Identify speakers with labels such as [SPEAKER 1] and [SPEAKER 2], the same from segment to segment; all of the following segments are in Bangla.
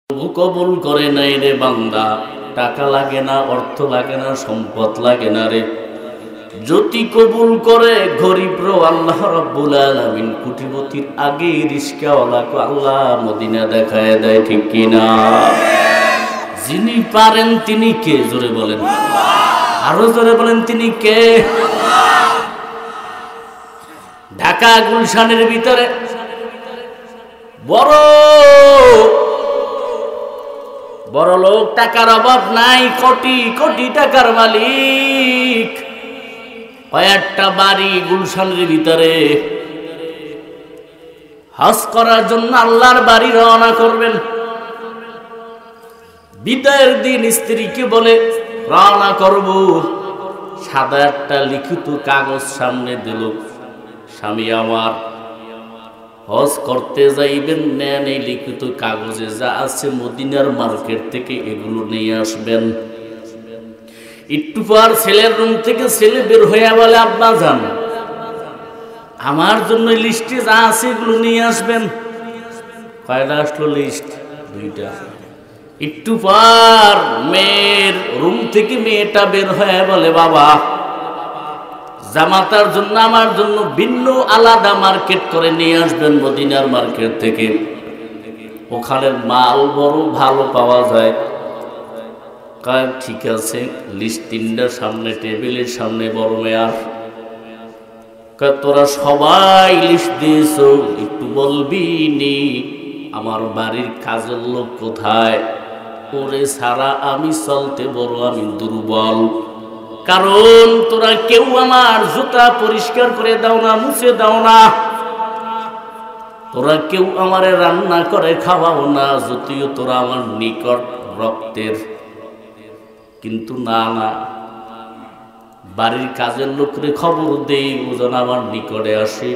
[SPEAKER 1] কবুল করে নাই রে বান্দা। টাকা লাগে না, অর্থ লাগে না, সম্পদ লাগে না রে। যদি কবুল করে গরিবরও আল্লাহ রাব্বুল আলামিন কোটিপতির আগে রিস্কাওয়ালাকে আল্লাহ মদিনা দেখায় দেয়, ঠিক কিনা? যিনি পারেন তিনি কে? জোরে বলেন, আরো জোরে বলেন, তিনি কে? ঢাকা গুলশানের ভিতরে বড় বড় লোক, টাকার অভাব নাই, কোটি কোটি টাকার মালিক, কয়েকটা বাড়ি গুলশানের ভিতরে। হজ করার জন্য আল্লাহর বাড়ি রওনা করবেন। বিদায়ের দিন স্ত্রীকে বলে রওনা করব। সাদা একটা লিখিত কাগজ সামনে দিল, স্বামী আমার হজ করতে যাইবেন, নেন এই লিখিত কাগজে যা আছে মদিনার মার্কেট থেকে এগুলো নিয়ে আসবেন। একটু পর ছেলের রুম থেকে ছেলে বের হয়ে বলে, আব্বা যান, আমার জন্য লিস্টে যা আছে এগুলো নিয়ে আসবেন। কয়টা আসলো লিস্ট? 2টা। একটু পর মেয়ের রুম থেকে মেয়েটা বের হয়ে বলে, বাবা জামাতার জন্য আমার জন্য ভিন্ন আলাদা মার্কেট করে নিয়ে আসবেন মদিনার মার্কেট থেকে, ওখানের মাল বড় ভালো পাওয়া যায়। ঠিক আছে। লিস্ট 3টার সামনে, টেবিলের সামনে বড় মেয়ার। তোরা সবাই লিস্ট দিয়েছ, একটু বলবি নি আমার বাড়ির কাজের লোক কোথায়? ওরে সারা আমি চলতে বড় আমি দুর্বল, কারণ তোরা কেউ আমার জুতা পরিষ্কার করে দাও না, মুছে দাও না, তোরা কেউ আমারে রান্না করে খাওয়াও না, যদিও তোরা আমার নিকট রক্তের। কিন্তু না না, বাড়ির কাজের লোকরে খবর দেই ও যেন আমার নিকটে আসে।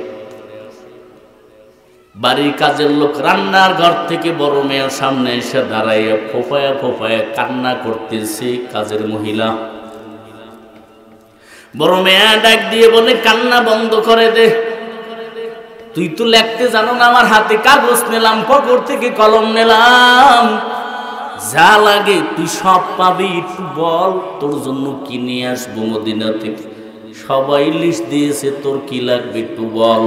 [SPEAKER 1] বাড়ির কাজের লোক রান্নার ঘর থেকে বড় মেয়ের সামনে এসে দাঁড়াইয়া ফোফায়া ফোফায়া কান্না করতেছে। কাজের মহিলা বড় মেয়া ডাক দিয়ে বলে, কান্না বন্ধ করে দে, তুই তো লিখতে জানো না। আমার হাতে কাগজ নিলাম, পকেট থেকে কলম নিলাম, যা লাগে তুই সব পাবি, একটু বল তোর জন্য কি নিয়ে আসবো মদিনা থেকে। সবাই লিস্ট দিয়েছে, তোর কি লাগবে একটু বল।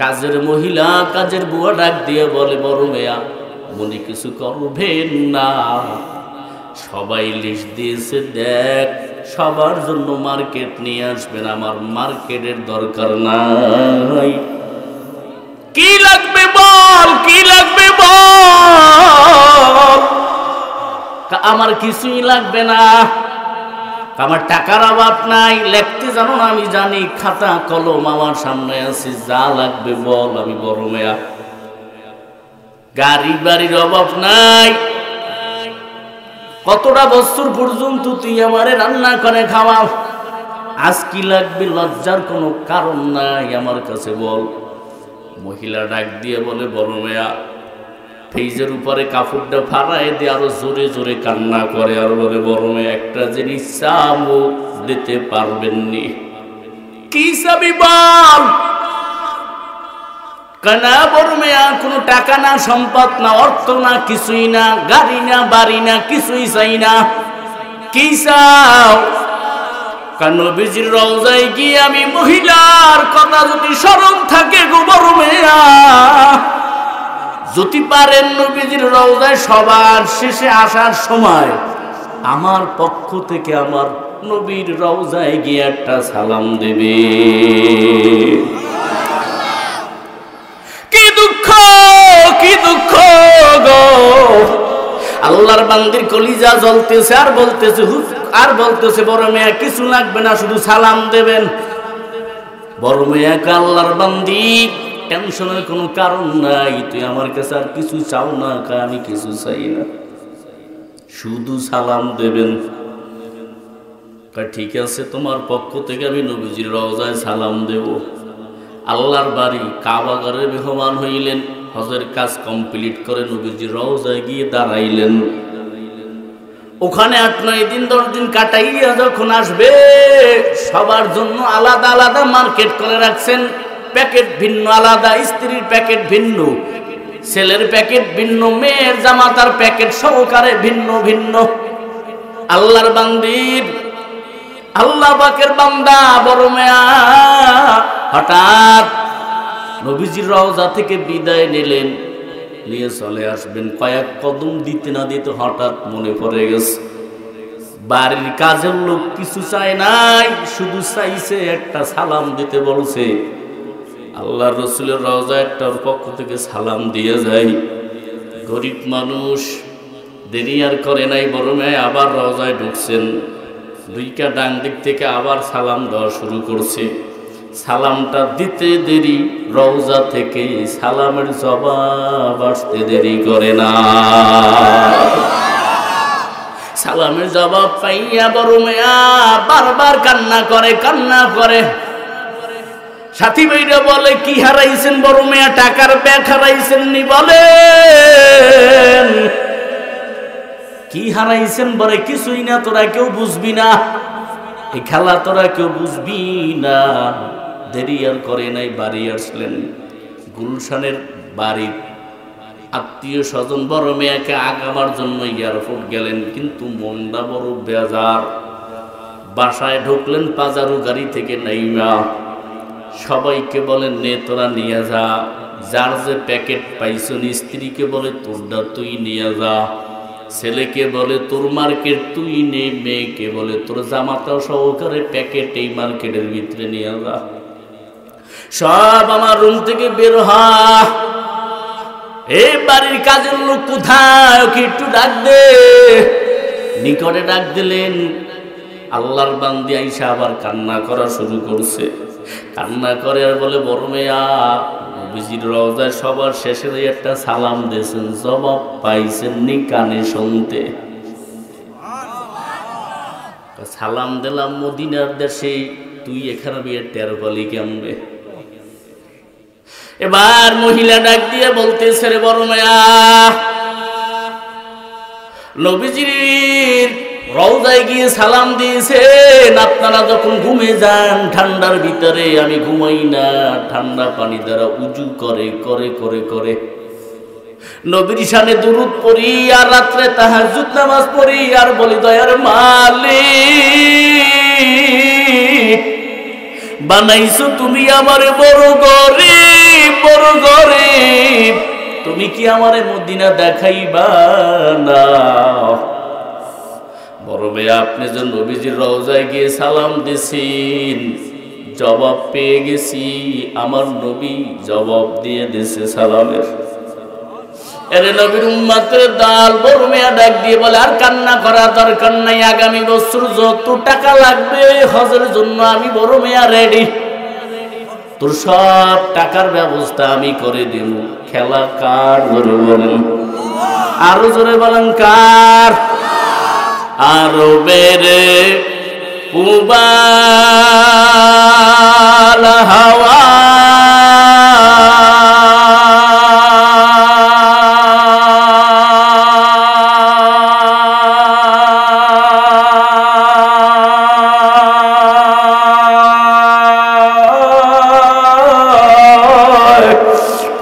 [SPEAKER 1] কাজের মহিলা, কাজের বুয়া ডাক দিয়ে বলে, বড় মেয়া মনে কিছু করবেন না, সবাই লিস্ট দিয়েছে, দেখ সবার জন্য মার্কেট নিয়ে আসবেন, আমার মার্কেটের দরকার নাই। কি লাগবে বল, কি লাগবে বল। আমার কিছুই লাগবে না, আমার টাকার অভাব নাই, লিখতে জানো না আমি জানি, খাতা কলম আমার সামনে আছে, যা লাগবে বল। আমি বড় মেয়া, গাড়ি বাড়ির অভাব নাই, কতটা বছর পর্যন্ত তুই আমারে রান্না করে খাওয়াও, আজ কি লাগবে লজ্জার কোনো কারণ নাই, আমার কাছে বল। মহিলা ডাক দিয়ে বলে, বড় মেয়া ফ্রিজের উপরে কাপড়টা ফাড়ায় দিয়ে আরো জোরে জোরে কান্না করে, আর বলে, বড় মেয়ে একটা জিনিস চাবো, দিতে পারবেননি। কি চাবি বল। কানা বড় মেয়া, কোনো টাকা না, সম্পদ না, অর্থ না, কিছুই না, গাড়ি না, বাড়ি না, কিছুই চাই না। কি চাও? নবীজির রওজায় গিয়ে আমি মহিলার কথা যদি স্মরণ থাকে গো বড় মেয়া, যদি পারেন নবীজির রওজায় সবার শেষে আসার সময় আমার পক্ষ থেকে আমার নবীর রওজায় গিয়ে একটা সালাম দেবে। কি দুঃখ, কি দুঃখ গো। আল্লাহর বান্দির কলিজা জ্বলতেছে, আর বলতেছে আর বলতেছে, বড় মেয়া কিছু লাগবে না, শুধু সালাম দেবেন। বড় মেয়াকে আল্লাহর বান্দি, টেনশনের কোনো কারণ নাই, তুই আমার কাছে আর কিছু চাও না। আমি কিছু চাই না, শুধু সালাম দেবেন। ঠিক আছে, তোমার পক্ষ থেকে আমি নবীজির রওজায় সালাম দেব। আল্লাহর বাড়ি কাবাগরে মেহমান হইলেন, হজের কাজ কমপ্লিট করে নবীজির রওজায় গিয়ে দাঁড়াইলেন। ওখানে 8-9 দিন 10 দিন কাটাইয়া যখন আসবে, সবার জন্য আলাদা আলাদা মার্কেট করে রাখছেন, প্যাকেট ভিন্ন আলাদা, স্ত্রীর প্যাকেট ভিন্ন, ছেলের প্যাকেট ভিন্ন, মেয়ের জামাতার প্যাকেট সহকারে ভিন্ন ভিন্ন। আল্লাহর বান্দির, আল্লাহ পাকের বান্দা বড় মেয়া হঠাৎ নবীজির রওজা থেকে বিদায় নিলেন, নিয়ে চলে আসবেন। কয়েক কদম দিতে না দিতে হঠাৎ মনে পড়ে গেছে বাড়ির কাজের লোক কিছু চায় নাই, শুধু চাইছে একটা সালাম দিতে বলছে। আল্লাহ রসুলের রওজা একটার পক্ষ থেকে সালাম দিয়ে যায়। গরিব মানুষ দেরি আর করে নাই, বড় মেয়ে আবার রওজায় ঢুকছেন। দুইটা ডান দিক থেকে আবার সালাম দেওয়া শুরু করছে। সালামটা দিতে দেরি, রওজা থেকে সালামের জবাব আসতে দেরি করে না। সালামের জবাব পাইয়া বড় মেয়া বারবার কান্না করে। সাথী ভাইরা বলে, কি হারাইছেন বড় মেয়া? টাকার ব্যাগ হারাইছেন নি? বলেন কি হারাইছেন? বলে কিছুই না, তোরা কেউ বুঝবি না, এই খেলা তোরা কেউ বুঝবি না। দেরি আর করে নাই, বাড়ি আসলেন। গুলশানের বাড়ির আত্মীয় স্বজন বড় মেয়াকে আগামার জন্য এয়ারপোর্ট গেলেন, কিন্তু মনটা বড় বেজার। বাসায় ঢুকলেন, পাজারু গাড়ি থেকে নাইমা সবাইকে বলেন, নে তোরা নিয়ে যা, যার যে প্যাকেট পাইছন। স্ত্রীকে বলে, তোরটা তুই নিয়ে যা। ছেলেকে বলে, তোর মার্কেট তুই নে। মেয়েকে বলে, তোর জামাতা সহকারে প্যাকেট এই মার্কেটের ভিতরে নিয়ে যা। সব আমার রুম থেকে বের হা। এই বাড়ির কাজের লোক কোথায়? ওকে একটু ডাক দে। নিকটে ডাক দিলেন। আল্লাহর বান্দি আইসা আবার কান্না করা শুরু করছে। কান্না করে আর বলে, বড় মেয়া নবীজির রওজায় সবার শেষে একটা সালাম দিয়েছেন, জবাব পাইছেন নি কানে শুনতে? সালাম দিলাম মদিনার দেশে, তুই এখানে বিয়ে টের পালি কেমনে? এবার মহিলা ডাক দিয়ে বলতেছে, রে বড় মেয়া, নবীজির রওজায় গিয়ে সালাম দিয়েছেন। আপনারা যখন ঘুমে যান ঠান্ডার ভিতরে, আমি ঘুমাই না, ঠান্ডা পানি দ্বারা উজু করে করে করে করে নবীর শানে দুরূদ পড়ি, আর রাত্রে তাহাজ্জুদ নামাজ পড়ি, আর বলি, দয়ার মালিক বানাইছো তুমি আমারে বড় গরিব, বড় গরিব, তুমি কি আমারে মদিনা দেখাইবা না? বড় মেয়ে, আপনি যে নবীজির রওজায় গিয়ে সালাম দিছেন, জবাব পেয়ে গেছি। আমার নবী জবাব দিয়ে দিছে সালামের। এরে নবীর উম্মতের দল। বড় মেয়ে ডাক দিয়ে বলে, আর কান্না করা দরকার নাই, আগামী বছর যত টাকা লাগবে হজের জন্য আমি বড় মেয়ে রেডি, তোর সব টাকার ব্যবস্থা আমি করে দিব। খেলা কার? জোরে বলেন, আরো জোরে বলেন, কার? আরো বেড়ে পুবাল হাওয়া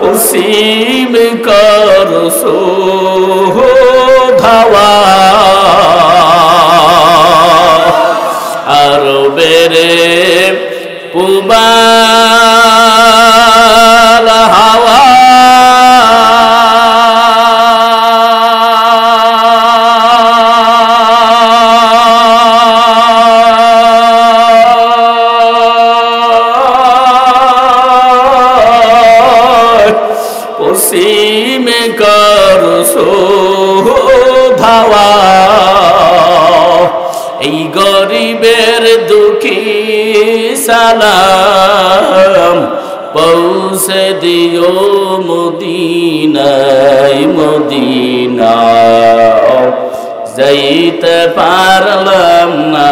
[SPEAKER 1] উসিম কর সো ধাওয়া আরো বেড়ে পুবাল হাওয়া পশ্চিমে কর সো ধাওয়া এই গরিবের দুঃখী সালাম পৌঁছে দিও মদিনায়, মদিনা যাইতে পারলাম না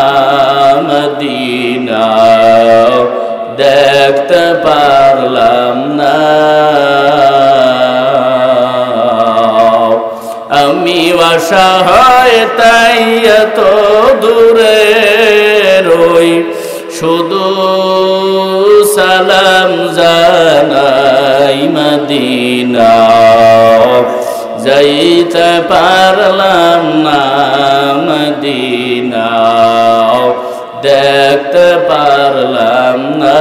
[SPEAKER 1] মদিনা, দেখতে পারলাম না। আমি অসহায় তাই এত দূরে রই, শুধু সালাম জানাই মদিনা। মদিনা যাইতে পারলাম না মদিনা দেখতে পারলাম না।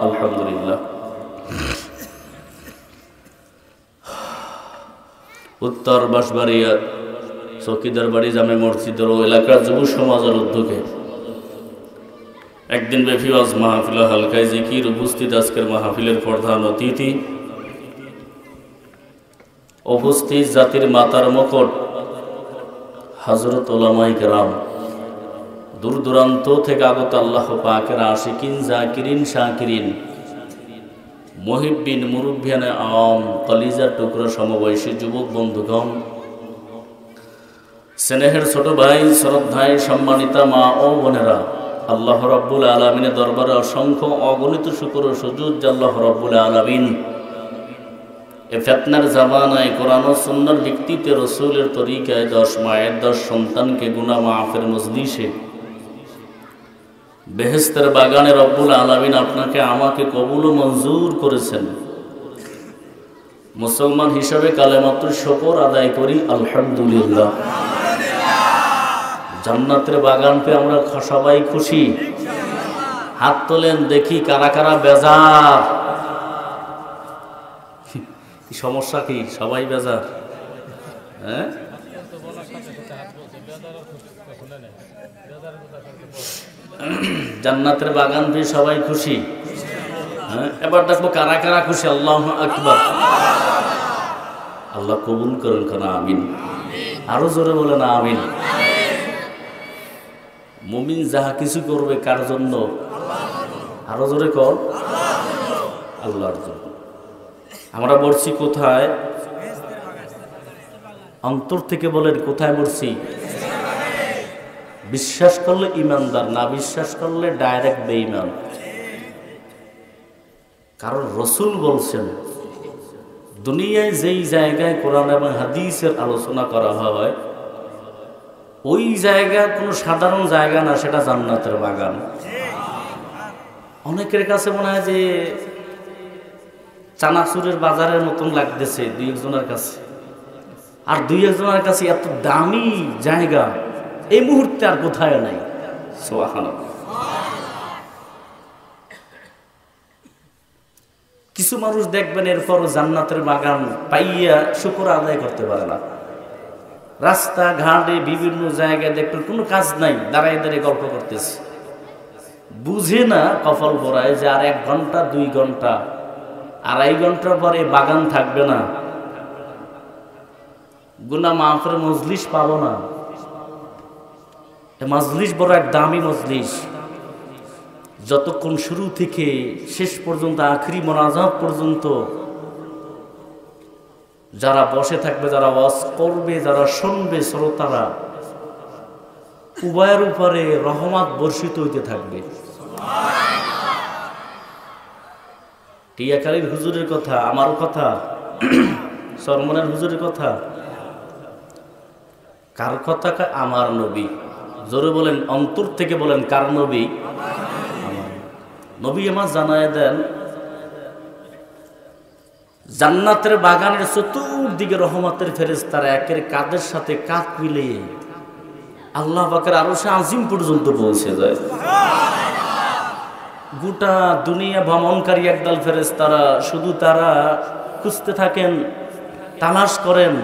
[SPEAKER 1] আলহামদুলিল্লাহ। উত্তর বাঁশবাড়িয়া চৌকিদার বাড়ি জামে মসজিদের ও এলাকার যুব সমাজের উদ্যোগে একদিন ব্যাপী ওয়াজ মাহফিল হালকায় জিকির উপস্থিত। আজকের মাহফিলের প্রধান অতিথি উপস্থিত জাতির মাতার মুকুট হযরত উলামায়ে কেরাম, দূর দূরান্ত থেকে আগত আল্লাহ পাকের আশিকিন জাকিরিন শাকিরিন মুহিব্বিন মুরব্বিয়ানে আম কলিজার টুকরা সমবয়সী যুবক বন্ধুগণ, স্নেহের ছোট ভাই শ্রদ্ধায় সম্মানিতা মা ও বোনেরা, আল্লাহ রাব্বুল আলামিনের দরবারে অসংখ্য অগণিত শুকর ও সুজুদ যে আল্লাহ রাব্বুল আলামিন এ ফিতনার জামানায় কোরআন ও সুন্নাহর ভিত্তিতে রাসূলের তরিকায় 10 মায়ের 10 সন্তানকে গুনাহ মাফের মজলিসে বেহেশতের বাগানে রব্বুল আলামিন আপনাকে আমাকে কবুল ও মঞ্জুর করেছেন। মুসলমান হিসাবে কালেমাতুর শুকর আদায় করি আলহামদুলিল্লাহ। জান্নাতের বাগান পেয়ে আমরা সবাই খুশি। হাত তোলেন দেখি কারা কারা বেজার। কি সমস্যা কি? সবাই বেজার? হ্যাঁ, জান্নাতের বাগান পেয়ে সবাই খুশি। হ্যাঁ, এবার দেখবো কারা কারা খুশি। আল্লাহু আকবার। আল্লাহ কবুল করেন কেন? আমিন। আরো জোরে বলেন আমিন। মুমিন যাহা কিছু করবে কার জন্য? আরো জোরে কর, আল্লাহর জন্য। আমরা বলছি কোথায়? অন্তর থেকে বলেন কোথায় বলছি? বিশ্বাস করলে ইমানদার, না বিশ্বাস করলে ডাইরেক্ট বেঈমান। কারণ রাসূল বলছেন দুনিয়ায় যেই জায়গায় কোরআন এবং হাদিসের আলোচনা করা হয় ওই জায়গা কোনো সাধারণ জায়গা না, সেটা জান্নাতের বাগান। অনেকের কাছে মনে হয় যে চানাচুরের বাজারের মতন লাগতেছে দুই একজনের কাছে, আর দুই একজনের কাছে এত দামি জায়গা এই মুহূর্তে আর কোথায় নাই। সুবহানাল্লাহ। কিছু মানুষ দেখবেন এরপর জান্নাতের বাগান পাইয়া শুকর আদায় করতে পারে না। রাস্তা ঘাটে বিভিন্ন জায়গায় দেখবেন কোনো কাজ নাই, দাঁড়ায় দাঁড়িয়ে গল্প করতেছে। বুঝে না কপাল পড়ায় যে আর 1 ঘন্টা 2 ঘন্টা 2.5 ঘন্টা পরে বাগান থাকবে না, গুনাহ মাফের মজলিস পাবো না। মজলিস বড় এক দামি মজলিস, যতক্ষণ শুরু থেকে শেষ পর্যন্ত আখরি মোনাজাত পর্যন্ত যারা বসে থাকবে, যারা ওয়াজ করবে, যারা শুনবে, শ্রোতারা উভয়ের উপরে রহমত বর্ষিত হইতে থাকবে। টিয়াকালীর হুজুরের কথা, আমার কথা, সরমনের হুজুরের কথা, কার কথা? আমার নবী। জোরে বলেন, অন্তর থেকে বলেন, কার নবী? নবী আমার জানায় দেন জান্নাতের বাগানের চতুর্দিকে রহমতের ফেরেশতারা একের কাঁধের সাথে কাঁধ মিলিয়ে আল্লাহ পাকের আরশে আজিম পর্যন্ত পৌঁছে যায়। গোটা দুনিয়া ভ্রমণকারী একদল ফেরেশতারা শুধু তারা খুঁজতে থাকেন, তালাশ করেন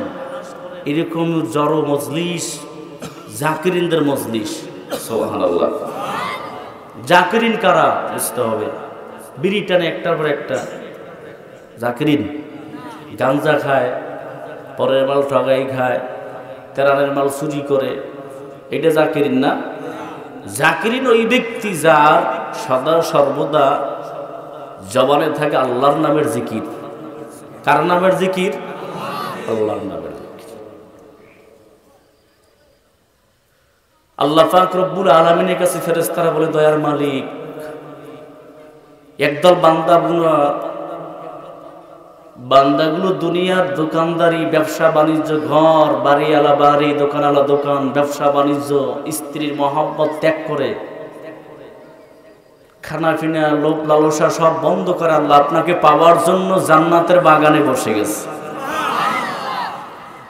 [SPEAKER 1] এরকম জড়ো মজলিস, জাকিরিনদের মজলিস। সুবহানাল্লাহ। জাকিরিন কারা বুঝতে হবে। বিড়ি টানে একটার পর একটা জাকিরিন। গাঞ্জা খায়, পরের মাল ঠগাই খায়, তেরানের মাল চুরি করে, এটা জাকিরিন না। জাকিরিন ওই ব্যক্তি যার সদা সর্বদা জবানে থাকে আল্লাহর নামের জিকির। কার নামের জিকির? আল্লাহর নামের জিকির। আল্লাহ পাক রব্বুল আলামিনের কাছে ফেরেশতারা বলে, দয়ার মালিক, একদল বান্দাগুলো দুনিয়ার দোকানদারি, ব্যবসা বাণিজ্য, ঘর বাড়িওয়ালা বাড়ি, দোকানওয়ালা দোকান, ব্যবসা বাণিজ্য, স্ত্রীর মহব্বত ত্যাগ করে খানা পিনা লোভ লালসা সব বন্ধ করে আল্লাহ আপনাকে পাওয়ার জন্য জান্নাতের বাগানে বসে গেছে।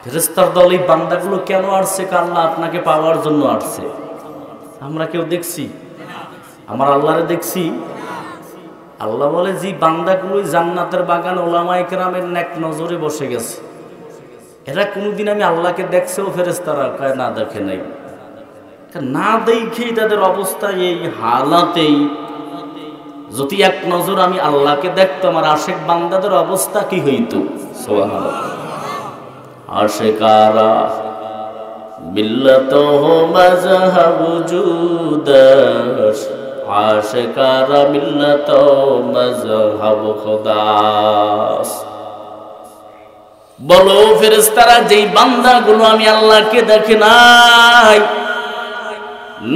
[SPEAKER 1] ফেরেশতার দল এই বান্দাগুলো কেন আসছে? আল্লাহ আপনাকে পাওয়ার জন্য আসছে। আমরা কেউ দেখছি? আমার আল্লাহরে দেখছি? আল্লাহ বলে যে বান্দাগুলো জান্নাতের বাগান ওলামায়ে কেরামের নেক নজরে বসে গেছে, এরা কোনোদিন আমি আল্লাহকে দেখছেও? ফেরেশতারা কয় না, দেখে নাই। না দেখেই তাদের অবস্থা এই হালাতেই। যদি এক নজর আমি আল্লাহকে দেখতো, আমার আশেক বান্দাদের অবস্থা কি হইতো? সুবহানাল্লাহ। আশেকারা মিল্লাতুহু মাযহাবু জুদাস, আশেকারা মিল্লাতুহু মাযহাবু খুদাস। বলো ফেরেশতারা, যেই বান্দাগুলো আমি আল্লাহকে দেখে নাই,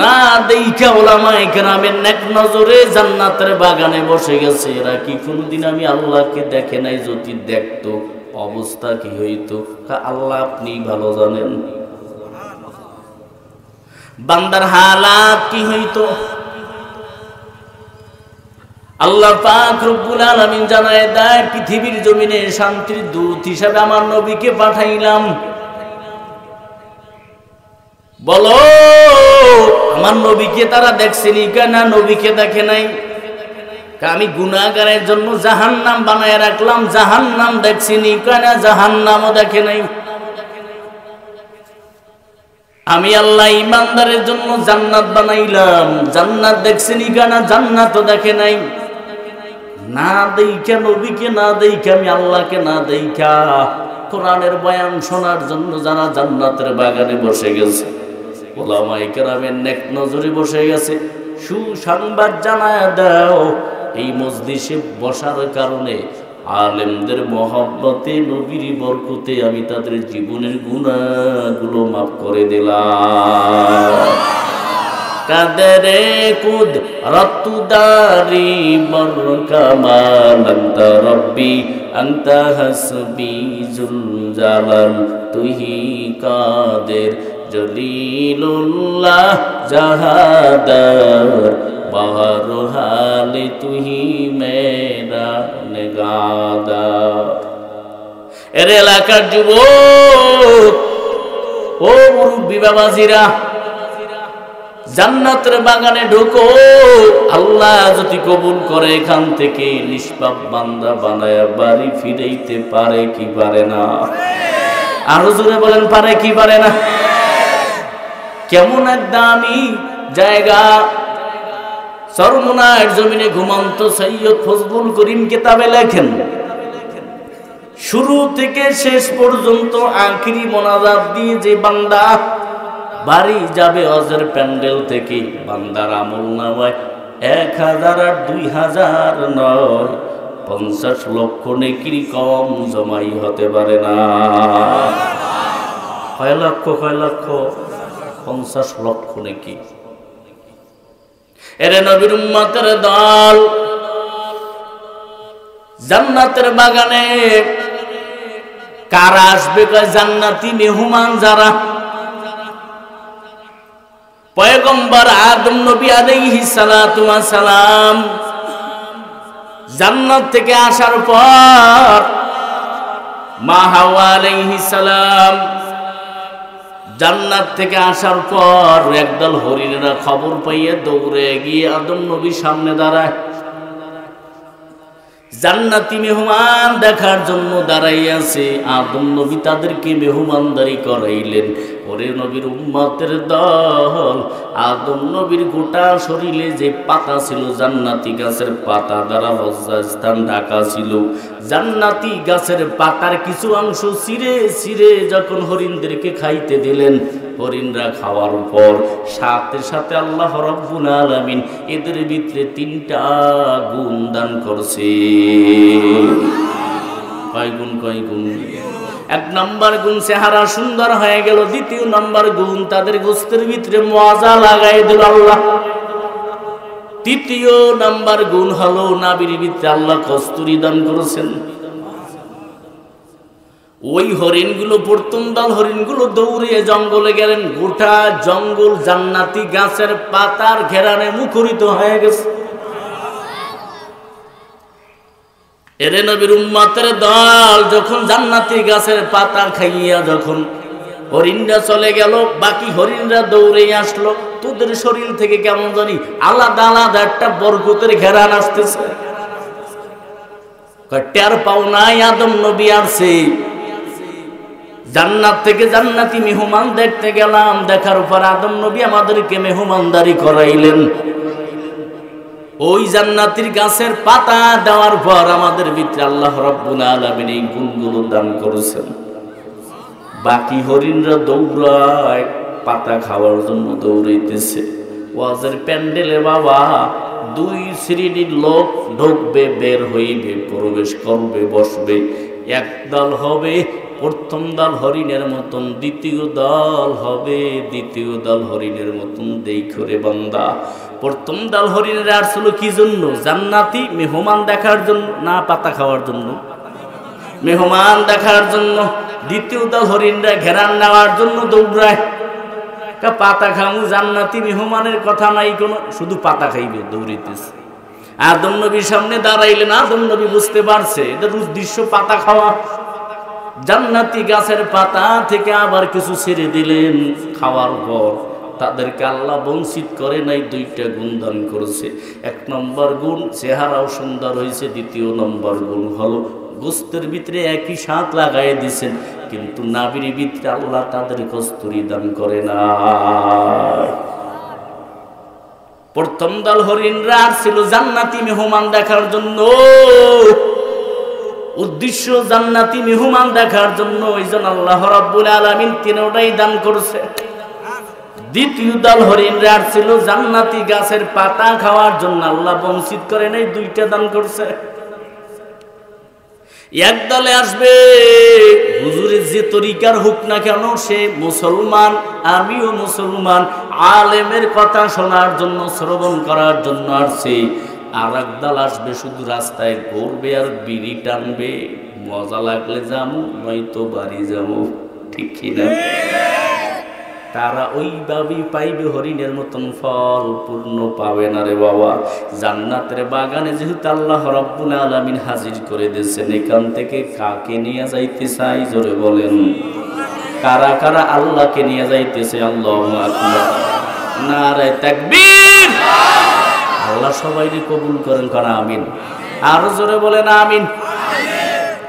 [SPEAKER 1] না দেখা ওলামায়ে কেরামের নেক নজরে জান্নাতের বাগানে বসে গেছে, এরা কি কোনদিন আমি আল্লাহকে দেখে নাই? যদি দেখতো অবস্থা কি হইতো? আল্লাহ আপনি ভালো জানেন। বান্দার হালাত কি হইতো? আল্লাহ পাক রব্বুল আলামিন জানায় দেয়, পৃথিবীর জমিনে শান্তির দূত হিসাবে আমার নবীকে পাঠাইলাম। বলো আমার নবীকে তারা দেখছেনি কেনা? নবীকে দেখে নাই। আমি গুনাহগারের জন্য জাহান্নাম বানায় রাখলাম, জাহান্নাম দেখছিনি কেনা? জাহান্নামও দেখে নাই। আমি আল্লাহ ইমানদারের জন্য জান্নাত বানাইলাম, জান্নাত দেখছিনি কেনা? জান্নাতও দেখে নাই। না দেখা নবীকে, না দেখা আমি আল্লাহকে, না দেখা কোরআনের বয়ান শোনার জন্য যারা জান্নাতের বাগানে বসে গেছে, ওলামায়ে কেরামের নেক নজরে বসে গেছে, সুসংবাদ জানায় দাও, এই মজলিসে বসার কারণে আলেমদের মহব্বতে, নবীর বরকতে আমি তাদের জীবনের গুনাহগুলো মাফ করে দিলাম। কাদরে কুদ রতুদারি বরকামাল আনতা রব্বি আনতা হাসবি জুল জালাল, তুহি কাদের জলিলুল্লাহ জাহাদার, বাহর হালে তুহি মেরা নেগাদার। এর এলাকার যুবক, ও মুরব্বি বাবাজিরা, জান্নাতের বাগানে ঢোকো। আল্লাহ যদি কবুল করে এখান থেকে নিষ্পাপ বান্দা বানায়া বাড়ি ফিরাইতে পারে কি পারে না? আরো জোরে বলেন, পারে কি পারে না? কেমন এক দামি জায়গা! চরমোনার জমিনে ঘুমন্ত সৈয়দ ফজলুল করিম কিতাবে লেখেন, শুরু থেকে শেষ পর্যন্ত আখিরি মোনাজাত দিয়ে যে বান্দা বাড়ি যাবে হজের প্যান্ডেল থেকে, বান্দার আমলনামায় 1000 আর 2000 নয়, 50 লক্ষ নেকির কম জমাই হতে পারে না। কয় লক্ষ? 50 লক্ষ নেকি। এরে নবীর উম্মতের দল, জান্নাতের বাগানে কারা আসবে? কয় জান্নাতি মেহমান যারা। পয়গম্বর আদম নবী আলাইহিস সালাতু ওয়াস সালাম জান্নাত থেকে আসার পর মা হাওয়া আলাইহিস সালাম জান্নাত থেকে আসার পর একদল হরিণেরা খবর পাইয়ে দৌড়ে গিয়ে আদম নবীর সামনে দাঁড়ায়, জান্নাতি মেহমান দেখার জন্য দাঁড়াইয়াছে। আদম নবী তাদেরকে মেহমানদারি করাইলেন। ওরে নবীর উম্মতের দল, আদম নবীর গোটা শরীরে যে পাতা ছিল জান্নাতি গাছের পাতা দ্বারা লজ্জাস্থান ঢাকা ছিল। জান্নাতি গাছের পাতার কিছু অংশ ছিঁড়ে ছিঁড়ে যখন হরিণদেরকে খাইতে দিলেন, হরিণরা খাওয়ার পর সাথে সাথে আল্লাহ রাব্বুল আলামিন এদের ভিতরে 3টা গুণ দান করছে। কয় গুণ? 1 নম্বর গুণ চেহারা সুন্দর হয়ে গেল। 2 নম্বর গুণ তাদের গোস্তের ভিতরে মজা লাগাই দিল আল্লাহ। 3 নম্বর গুণ হলো নাভির ভিতরে আল্লাহ কস্তুরী দান করেছেন। ওই হরিণগুলো, প্রথম দল হরিণগুলো দৌড়িয়ে জঙ্গলে গেলেন। গোটা জঙ্গল জান্নাতি গাছের পাতার ঘেরানে মুখরিত হয়ে গেছে। এরে নবীর উম্মতের দল যখন জান্নাতি গাছের পাতা খাইয়া যখন হরিণরা চলে গেল, বাকি হরিণরা দৌড়ে আসলো। তোদের শরীর থেকে কেমন জানি আলাদা আলাদা একটা বরকতের ঘেরান আসতেছে। টের পাও নাই আদম নবী আসছে। জান্নাত থেকে জান্নাতি মেহমান দেখতে গেলাম, দেখার পর আদম নবী আমাদেরকে মেহমানদারি করাইলেন। ওই জান্নাতির গাছের পাতা দেওয়ার পর আমাদের ভিতরে আল্লাহ রাব্বুল আলামিন এই গুণগুলো দান করেছেন। বাকি হরিণরা দৌড়ায় পাতা খাওয়ার জন্য দৌড়াইতেছে। ওয়াজের প্যান্ডেলে বাবা দুই শ্রেণীর লোক ঢুকবে, বের হইবে, প্রবেশ করবে, বসবে। এক দল হবে প্রথম দল হরিণের মতন, দ্বিতীয় দল হবে দ্বিতীয় দল হরিণের মতন। দেখরে বান্দা, প্রথম দল হরিণের আসলো কি জন্য? জান্নাতি মেহমান দেখার জন্য, না পাতা খাওয়ার জন্য? মেহমান দেখার জন্য। দ্বিতীয় দল হরিণরা ঘেরান নেওয়ার জন্য দৌড়ায়। পাতা খামু, জান্নাতি মেহমানের কথা নাই কোনো, শুধু পাতা খাইবে, দৌড়িতেছে। আদম নবীর সামনে দাঁড়াইলেন। আদম নবী বুঝতে পারছে এদের উদ্দেশ্য পাতা খাওয়া। জান্নাতি গাছের পাতা থেকে আবার কিছু ছেড়ে দিলেন। খাওয়ার পর তাদেরকে আল্লাহ বঞ্চিত করে নাই, দুইটা গুণ দান করেছে। এক নম্বর গুণ চেহারাও সুন্দর হয়েছে, দ্বিতীয় নম্বর গুণ হলো গোস্তের ভিতরে একই স্বাদ লাগাই দিছেন, কিন্তু নাভির ভিতরে আল্লাহ তাদের কস্তুরী দান করে না। প্রথম দল হরিণরা ছিল জান্নাতি মেহমান দেখার জন্য, উদ্দেশ্য জান্নাতি মেহমান দেখার জন্য। ওইজন আল্লাহ রাব্বুল আলামিন তিনটাই দান করছে। দ্বিতীয় দল হরিণরা ছিল জান্নাতি গাছের পাতা খাওয়ার জন্য, আল্লাহ বঞ্চিত করে নাই, দুইটা দান করছে। এক দলে আসবে হুজুরের যে তরিকার হোক না কেন, সে মুসলমান, আমিও মুসলমান, আলেমের কথা শোনার জন্য, শ্রবণ করার জন্য আসছে। আর এক দল আসবে শুধু রাস্তায় ঘুরবে আর বিড়ি টানবে, মজা লাগলে যাবো, নয়তো বাড়ি যাবো। ঠিক কিনা? তারা ওইভাবেই পাইবে হরিণের মতন ফল, পূর্ণ পাবে না রে বাবা। জান্নাতের বাগানে যেহেতু আল্লাহ রাব্বুল আলামিন হাজির করে দিয়েছেন, এখান থেকে কাকে নিয়ে যাইতে চাই জোরে বলেন? কারা কারা আল্লাহকে নিয়ে যাইতেছে? আল্লাহু আকবার, নারে তাকবীর। আল্লাহ সবাইকে কবুল করেন, কারা আমিন। আর জোরে বলেন আমিন।